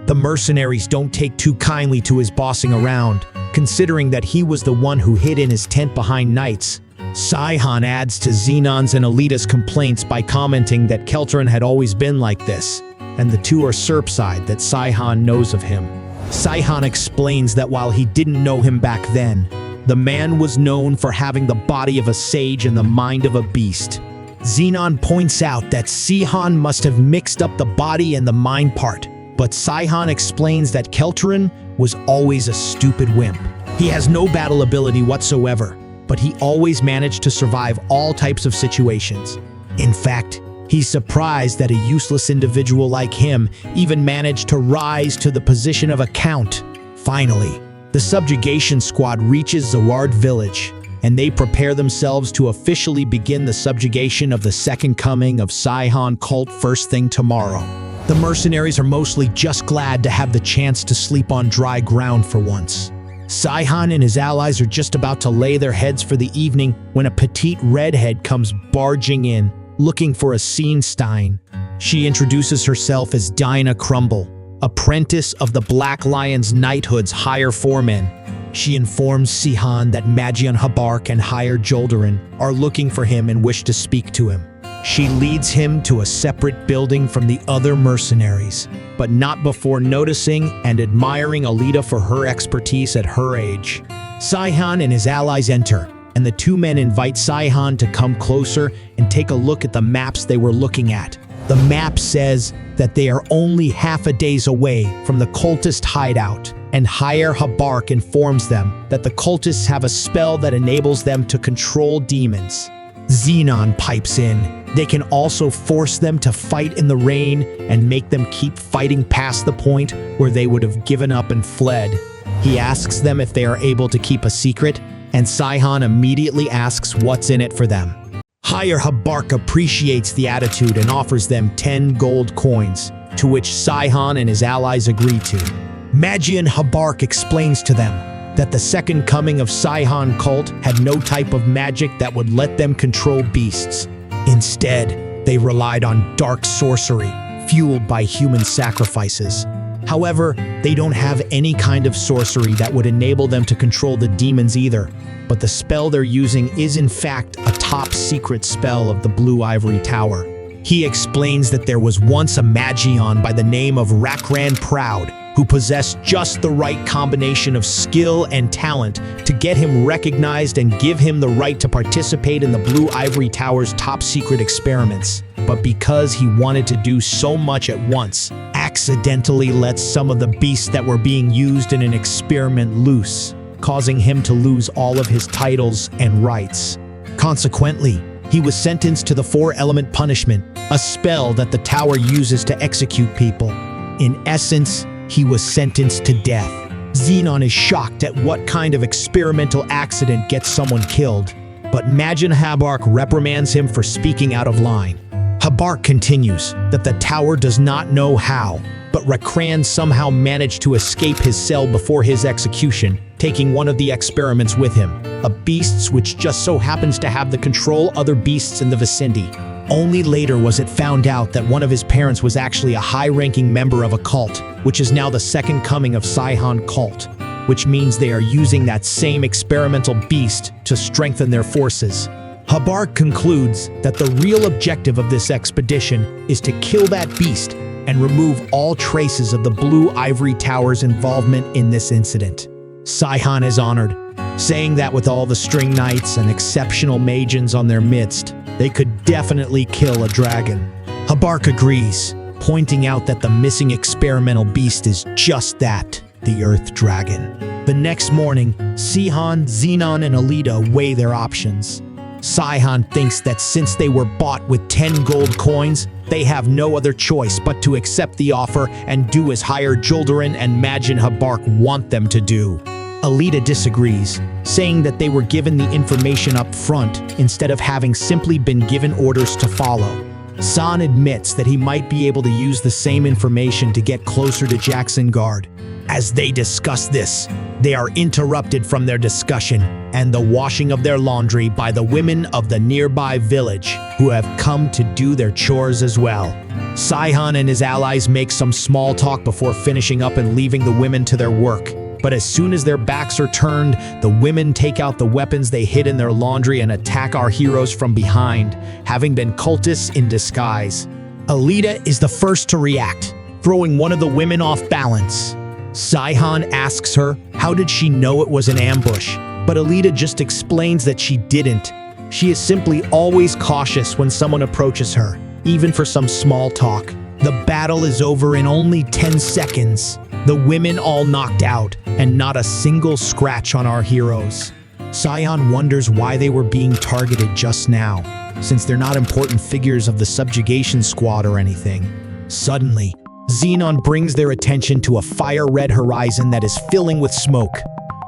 The mercenaries don't take too kindly to his bossing around, considering that he was the one who hid in his tent behind knights. Saihan adds to Xenon's and Alita's complaints by commenting that Kelteron had always been like this, and the two are surprised that Saihan knows of him. Saihan explains that while he didn't know him back then, the man was known for having the body of a sage and the mind of a beast. Xenon points out that Saihan must have mixed up the body and the mind part, but Saihan explains that Kelteron was always a stupid wimp. He has no battle ability whatsoever, but he always managed to survive all types of situations. In fact, he's surprised that a useless individual like him even managed to rise to the position of a count. Finally, the subjugation squad reaches Zaward village, and they prepare themselves to officially begin the subjugation of the second coming of Saihan cult first thing tomorrow. The mercenaries are mostly just glad to have the chance to sleep on dry ground for once. Saihan and his allies are just about to lay their heads for the evening when a petite redhead comes barging in, looking for a Seenstein. She introduces herself as Dinah Crumble, apprentice of the Black Lion's knighthood's higher foremen. She informs Saihan that Magian Habark and Higher Joldarin are looking for him and wish to speak to him. She leads him to a separate building from the other mercenaries, but not before noticing and admiring Alita for her expertise at her age. Saihan and his allies enter, and the two men invite Saihan to come closer and take a look at the maps they were looking at. The map says that they are only half a day's away from the cultist hideout, and Higher Habark informs them that the cultists have a spell that enables them to control demons. Xenon pipes in. They can also force them to fight in the rain and make them keep fighting past the point where they would have given up and fled. He asks them if they are able to keep a secret, and Saihan immediately asks what's in it for them. Higher Habark appreciates the attitude and offers them 10 gold coins, to which Saihan and his allies agree to. Magian Habark explains to them that the second coming of Saihan cult had no type of magic that would let them control beasts. Instead, they relied on dark sorcery, fueled by human sacrifices. However, they don't have any kind of sorcery that would enable them to control the demons either, but the spell they're using is in fact a top-secret spell of the Blue Ivory Tower. He explains that there was once a Magion by the name of Rakran Proud, who possessed just the right combination of skill and talent to get him recognized and give him the right to participate in the Blue Ivory Tower's top-secret experiments. but because he wanted to do so much at once, accidentally let some of the beasts that were being used in an experiment loose, causing him to lose all of his titles and rights. Consequently, he was sentenced to the four-element punishment, a spell that the tower uses to execute people. In essence, he was sentenced to death. Xenon is shocked at what kind of experimental accident gets someone killed, but Manhwa reprimands him for speaking out of line. Habark continues that the tower does not know how, but Rakran somehow managed to escape his cell before his execution, taking one of the experiments with him, a beast which just so happens to have the control other beasts in the vicinity. Only later was it found out that one of his parents was actually a high-ranking member of a cult, which is now the second coming of Saihan cult, which means they are using that same experimental beast to strengthen their forces. Habark concludes that the real objective of this expedition is to kill that beast and remove all traces of the Blue Ivory Tower's involvement in this incident. Saihan is honored, saying that with all the string knights and exceptional magians on their midst, they could definitely kill a dragon. Habark agrees, pointing out that the missing experimental beast is just that, the Earth Dragon. The next morning, Saihan, Xenon, and Alita weigh their options. Saihan thinks that since they were bought with 10 gold coins, they have no other choice but to accept the offer and do as Higher Juldaran and Manhwa want them to do. Alita disagrees, saying that they were given the information up front instead of having simply been given orders to follow. San admits that he might be able to use the same information to get closer to Jackson Guard. As they discuss this, they are interrupted from their discussion and the washing of their laundry by the women of the nearby village, who have come to do their chores as well. Saihan and his allies make some small talk before finishing up and leaving the women to their work. But as soon as their backs are turned, the women take out the weapons they hid in their laundry and attack our heroes from behind, having been cultists in disguise. Alita is the first to react, throwing one of the women off balance. Saihan asks her how did she know it was an ambush, but Alita just explains that she didn't. She is simply always cautious when someone approaches her, even for some small talk. The battle is over in only 10 seconds. The women all knocked out, and not a single scratch on our heroes. Saihan wonders why they were being targeted just now, since they're not important figures of the subjugation squad or anything. Suddenly, Xenon brings their attention to a fire-red horizon that is filling with smoke.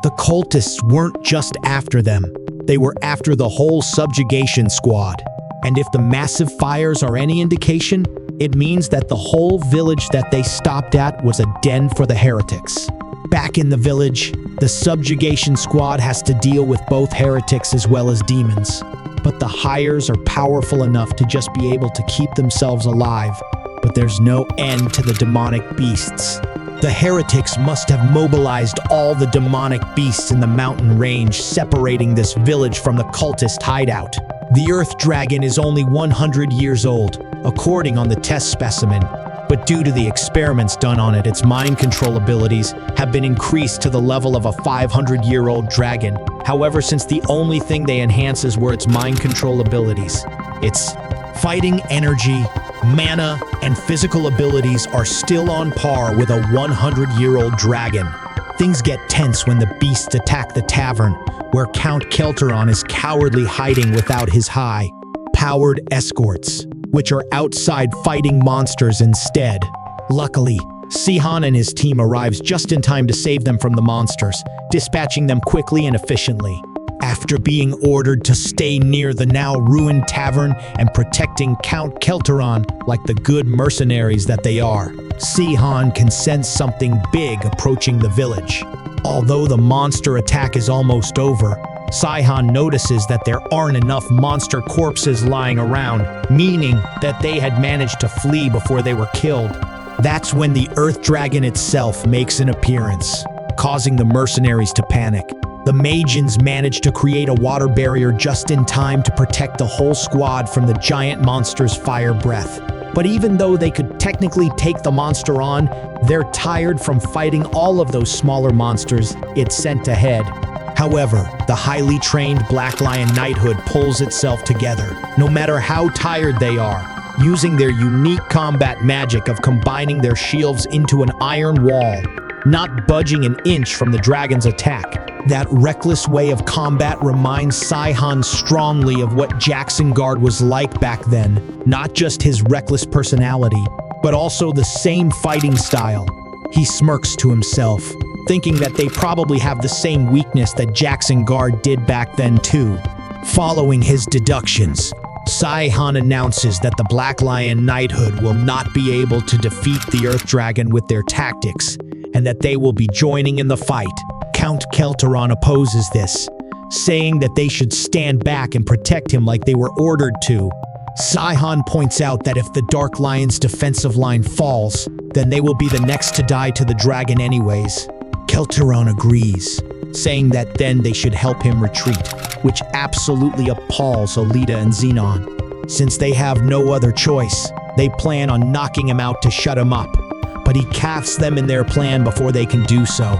The cultists weren't just after them, they were after the whole subjugation squad. And if the massive fires are any indication, it means that the whole village that they stopped at was a den for the heretics. Back in the village, the subjugation squad has to deal with both heretics as well as demons. But the Hires are powerful enough to just be able to keep themselves alive, but there's no end to the demonic beasts. The heretics must have mobilized all the demonic beasts in the mountain range, separating this village from the cultist hideout. The Earth Dragon is only 100 years old, according on the test specimen, but due to the experiments done on it, its mind control abilities have been increased to the level of a 500-year-old dragon. However, since the only thing they enhances were its mind control abilities, its fighting energy, mana, and physical abilities are still on par with a 100-year-old dragon. Things get tense when the beasts attack the tavern, where Count Kelteron is cowardly hiding without his high-powered escorts, which are outside fighting monsters instead. Luckily, Saihan and his team arrives just in time to save them from the monsters, dispatching them quickly and efficiently. After being ordered to stay near the now ruined tavern and protecting Count Kelteron like the good mercenaries that they are, Saihan can sense something big approaching the village. Although the monster attack is almost over, Saihan notices that there aren't enough monster corpses lying around, meaning that they had managed to flee before they were killed. That's when the Earth Dragon itself makes an appearance, causing the mercenaries to panic. The Magians manage to create a water barrier just in time to protect the whole squad from the giant monster's fire breath. But even though they could technically take the monster on, they're tired from fighting all of those smaller monsters it sent ahead. However, the highly trained Black Lion Knighthood pulls itself together, no matter how tired they are. using their unique combat magic of combining their shields into an iron wall, not budging an inch from the dragon's attack. That reckless way of combat reminds Saihan strongly of what Jacksonguard was like back then, not just his reckless personality, but also the same fighting style. He smirks to himself, thinking that they probably have the same weakness that Jacksonguard did back then too. Following his deductions, Saihan announces that the Black Lion Knighthood will not be able to defeat the Earth Dragon with their tactics, and that they will be joining in the fight. Count Keltaron opposes this, saying that they should stand back and protect him like they were ordered to. Saihan points out that if the Dark Lion's defensive line falls, then they will be the next to die to the dragon anyways. Keltaron agrees, saying that then they should help him retreat, which absolutely appalls Alita and Xenon. Since they have no other choice, they plan on knocking him out to shut him up, but he casts them in their plan before they can do so.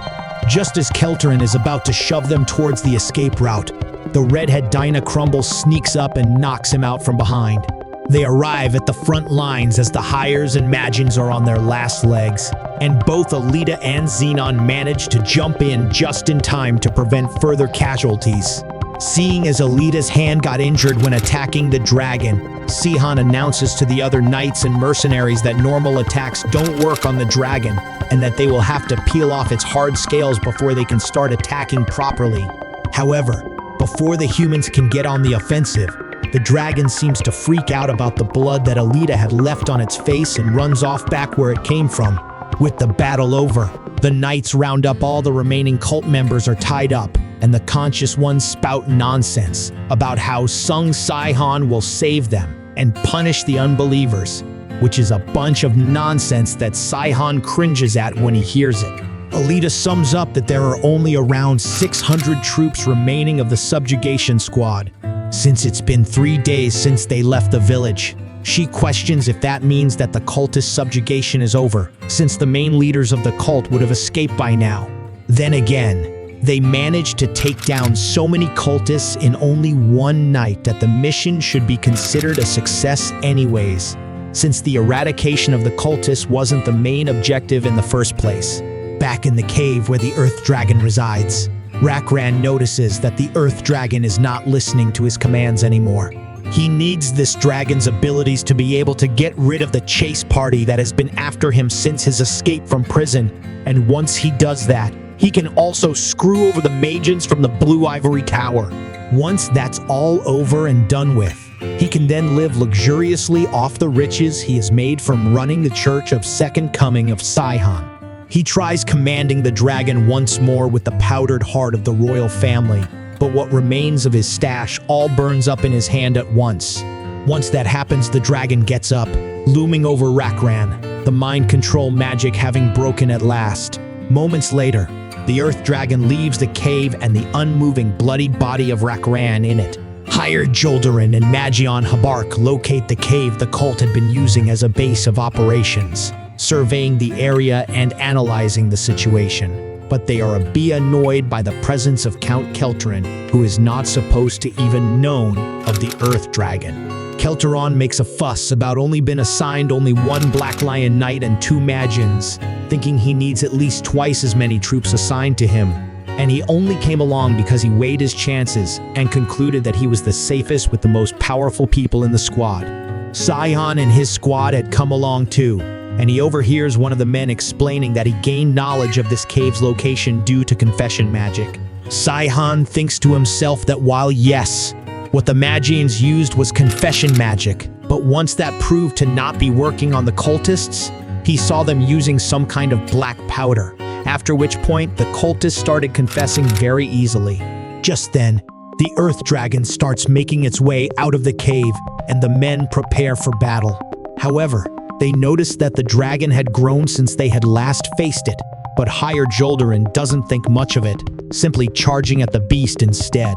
Just as Keltaron is about to shove them towards the escape route, the redhead Dinah Crumble sneaks up and knocks him out from behind. They arrive at the front lines as the Hires and Magins are on their last legs, and both Alita and Xenon manage to jump in just in time to prevent further casualties. Seeing as Alita's hand got injured when attacking the dragon, Saihan announces to the other knights and mercenaries that normal attacks don't work on the dragon, and that they will have to peel off its hard scales before they can start attacking properly. However, before the humans can get on the offensive, the dragon seems to freak out about the blood that Alita had left on its face and runs off back where it came from. With the battle over, the knights round up all the remaining cult members are tied up, and the conscious ones spout nonsense about how Sung Saihan will save them and punish the unbelievers, which is a bunch of nonsense that Saihan cringes at when he hears it. Alita sums up that there are only around 600 troops remaining of the subjugation squad, since it's been 3 days since they left the village. She questions if that means that the cultist subjugation is over, since the main leaders of the cult would have escaped by now. Then again, they managed to take down so many cultists in only one night that the mission should be considered a success anyways, since the eradication of the cultists wasn't the main objective in the first place. Back in the cave where the Earth Dragon resides, Rakran notices that the Earth Dragon is not listening to his commands anymore. He needs this dragon's abilities to be able to get rid of the chase party that has been after him since his escape from prison, and once he does that, he can also screw over the Magians from the Blue Ivory Tower. Once that's all over and done with, he can then live luxuriously off the riches he has made from running the Church of Second Coming of Saihan. He tries commanding the dragon once more with the powdered heart of the royal family, but what remains of his stash all burns up in his hand at once. Once that happens, the dragon gets up, looming over Rakran, the mind control magic having broken at last. Moments later, the Earth Dragon leaves the cave and the unmoving, bloodied body of Rakran in it. Hired Joldarin and Magion Habark locate the cave the cult had been using as a base of operations, surveying the area and analyzing the situation. But they are a bit annoyed by the presence of Count Keltaron, who is not supposed to even known of the Earth Dragon. Keltaron makes a fuss about only been assigned only one Black Lion Knight and 2 Magians, thinking he needs at least twice as many troops assigned to him. And he only came along because he weighed his chances and concluded that he was the safest with the most powerful people in the squad. Saihan and his squad had come along too, and he overhears one of the men explaining that he gained knowledge of this cave's location due to confession magic. Saihan thinks to himself that while yes, what the Magians used was confession magic, but once that proved to not be working on the cultists, he saw them using some kind of black powder, after which point the cultists started confessing very easily. Just then, the Earth Dragon starts making its way out of the cave, and the men prepare for battle. However, they noticed that the dragon had grown since they had last faced it, but Hired Joldarin doesn't think much of it, simply charging at the beast instead.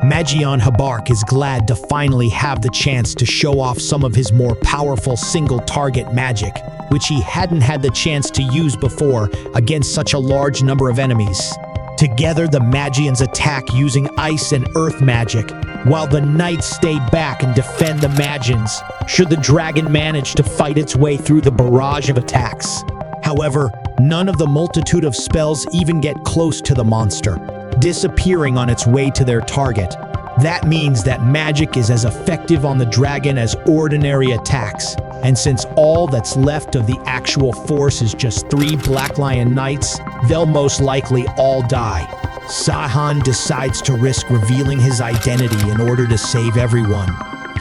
Magion Habark is glad to finally have the chance to show off some of his more powerful single-target magic, which he hadn't had the chance to use before against such a large number of enemies. Together, the Magians attack using ice and earth magic, while the knights stay back and defend the Magians, should the dragon manage to fight its way through the barrage of attacks. However, none of the multitude of spells even get close to the monster, disappearing on its way to their target. That means that magic is as effective on the dragon as ordinary attacks, and since all that's left of the actual force is just 3 Black Lion Knights, they'll most likely all die. Sahan decides to risk revealing his identity in order to save everyone.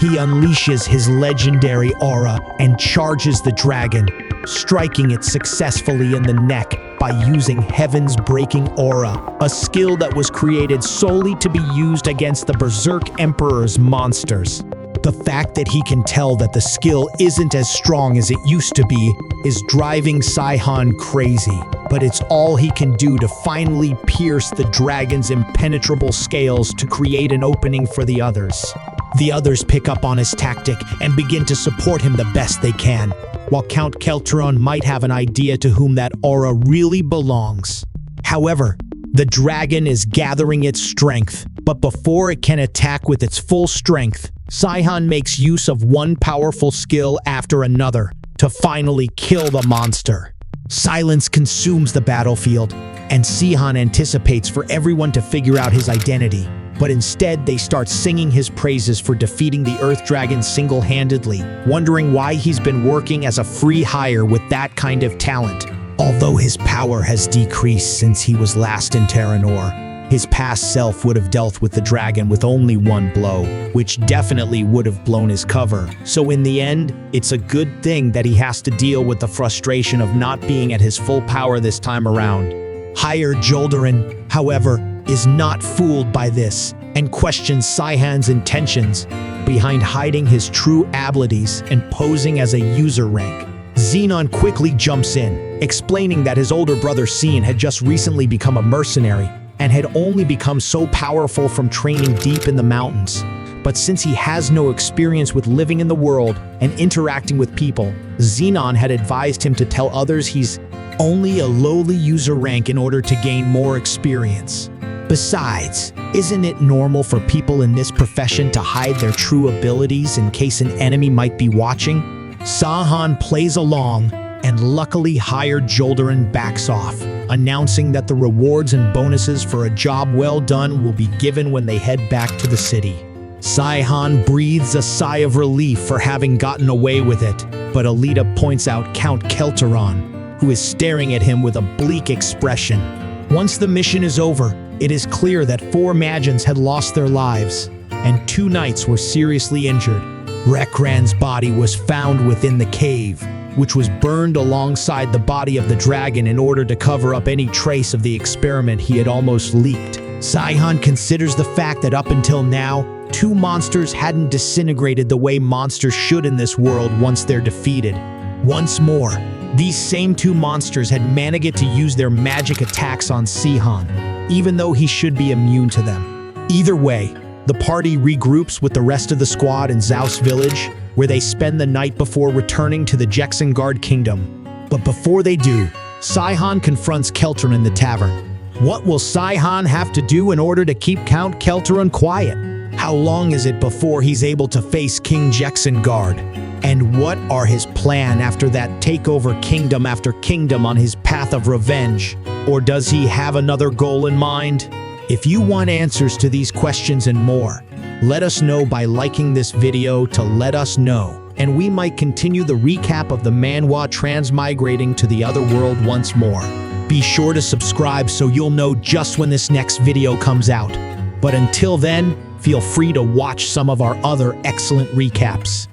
He unleashes his legendary aura and charges the dragon, striking it successfully in the neck by using Heaven's Breaking Aura, a skill that was created solely to be used against the Berserk Emperor's monsters. The fact that he can tell that the skill isn't as strong as it used to be is driving Saihan crazy, but it's all he can do to finally pierce the dragon's impenetrable scales to create an opening for the others. The others pick up on his tactic and begin to support him the best they can, while Count Kelteron might have an idea to whom that aura really belongs. However, the dragon is gathering its strength, but before it can attack with its full strength, Saihan makes use of one powerful skill after another to finally kill the monster. Silence consumes the battlefield, and Saihan anticipates for everyone to figure out his identity, but instead they start singing his praises for defeating the Earth Dragon single-handedly, wondering why he's been working as a free hire with that kind of talent. Although his power has decreased since he was last in Terranore, his past self would have dealt with the dragon with only one blow, which definitely would have blown his cover. So in the end, it's a good thing that he has to deal with the frustration of not being at his full power this time around. Higher Joldarin, however, is not fooled by this and questions Saihan's intentions behind hiding his true abilities and posing as a user rank. Xenon quickly jumps in, explaining that his older brother Scene had just recently become a mercenary and had only become so powerful from training deep in the mountains. But since he has no experience with living in the world and interacting with people, Xenon had advised him to tell others he's only a lowly user rank in order to gain more experience. Besides, isn't it normal for people in this profession to hide their true abilities in case an enemy might be watching? Saihan plays along, and luckily Higher Joldarin backs off, announcing that the rewards and bonuses for a job well done will be given when they head back to the city. Saihan breathes a sigh of relief for having gotten away with it, but Alita points out Count Kelteron, who is staring at him with a bleak expression. Once the mission is over, it is clear that 4 Magians had lost their lives, and 2 knights were seriously injured. Rekran's body was found within the cave, which was burned alongside the body of the dragon in order to cover up any trace of the experiment he had almost leaked. Saihan considers the fact that up until now, 2 monsters hadn't disintegrated the way monsters should in this world once they're defeated. Once more, these same 2 monsters had managed to use their magic attacks on Saihan, even though he should be immune to them. Either way, the party regroups with the rest of the squad in Zaus village, where they spend the night before returning to the Jexengard kingdom. But before they do, Saihan confronts Kelteron in the tavern. What will Saihan have to do in order to keep Count Kelteron quiet? How long is it before he's able to face King Jexengard? And what are his plans after that takeover kingdom after kingdom on his path of revenge? Or does he have another goal in mind? If you want answers to these questions and more, let us know by liking this video to let us know, and we might continue the recap of the Manhwa transmigrating to the Otherworld once more. Be sure to subscribe so you'll know just when this next video comes out. But until then, feel free to watch some of our other excellent recaps.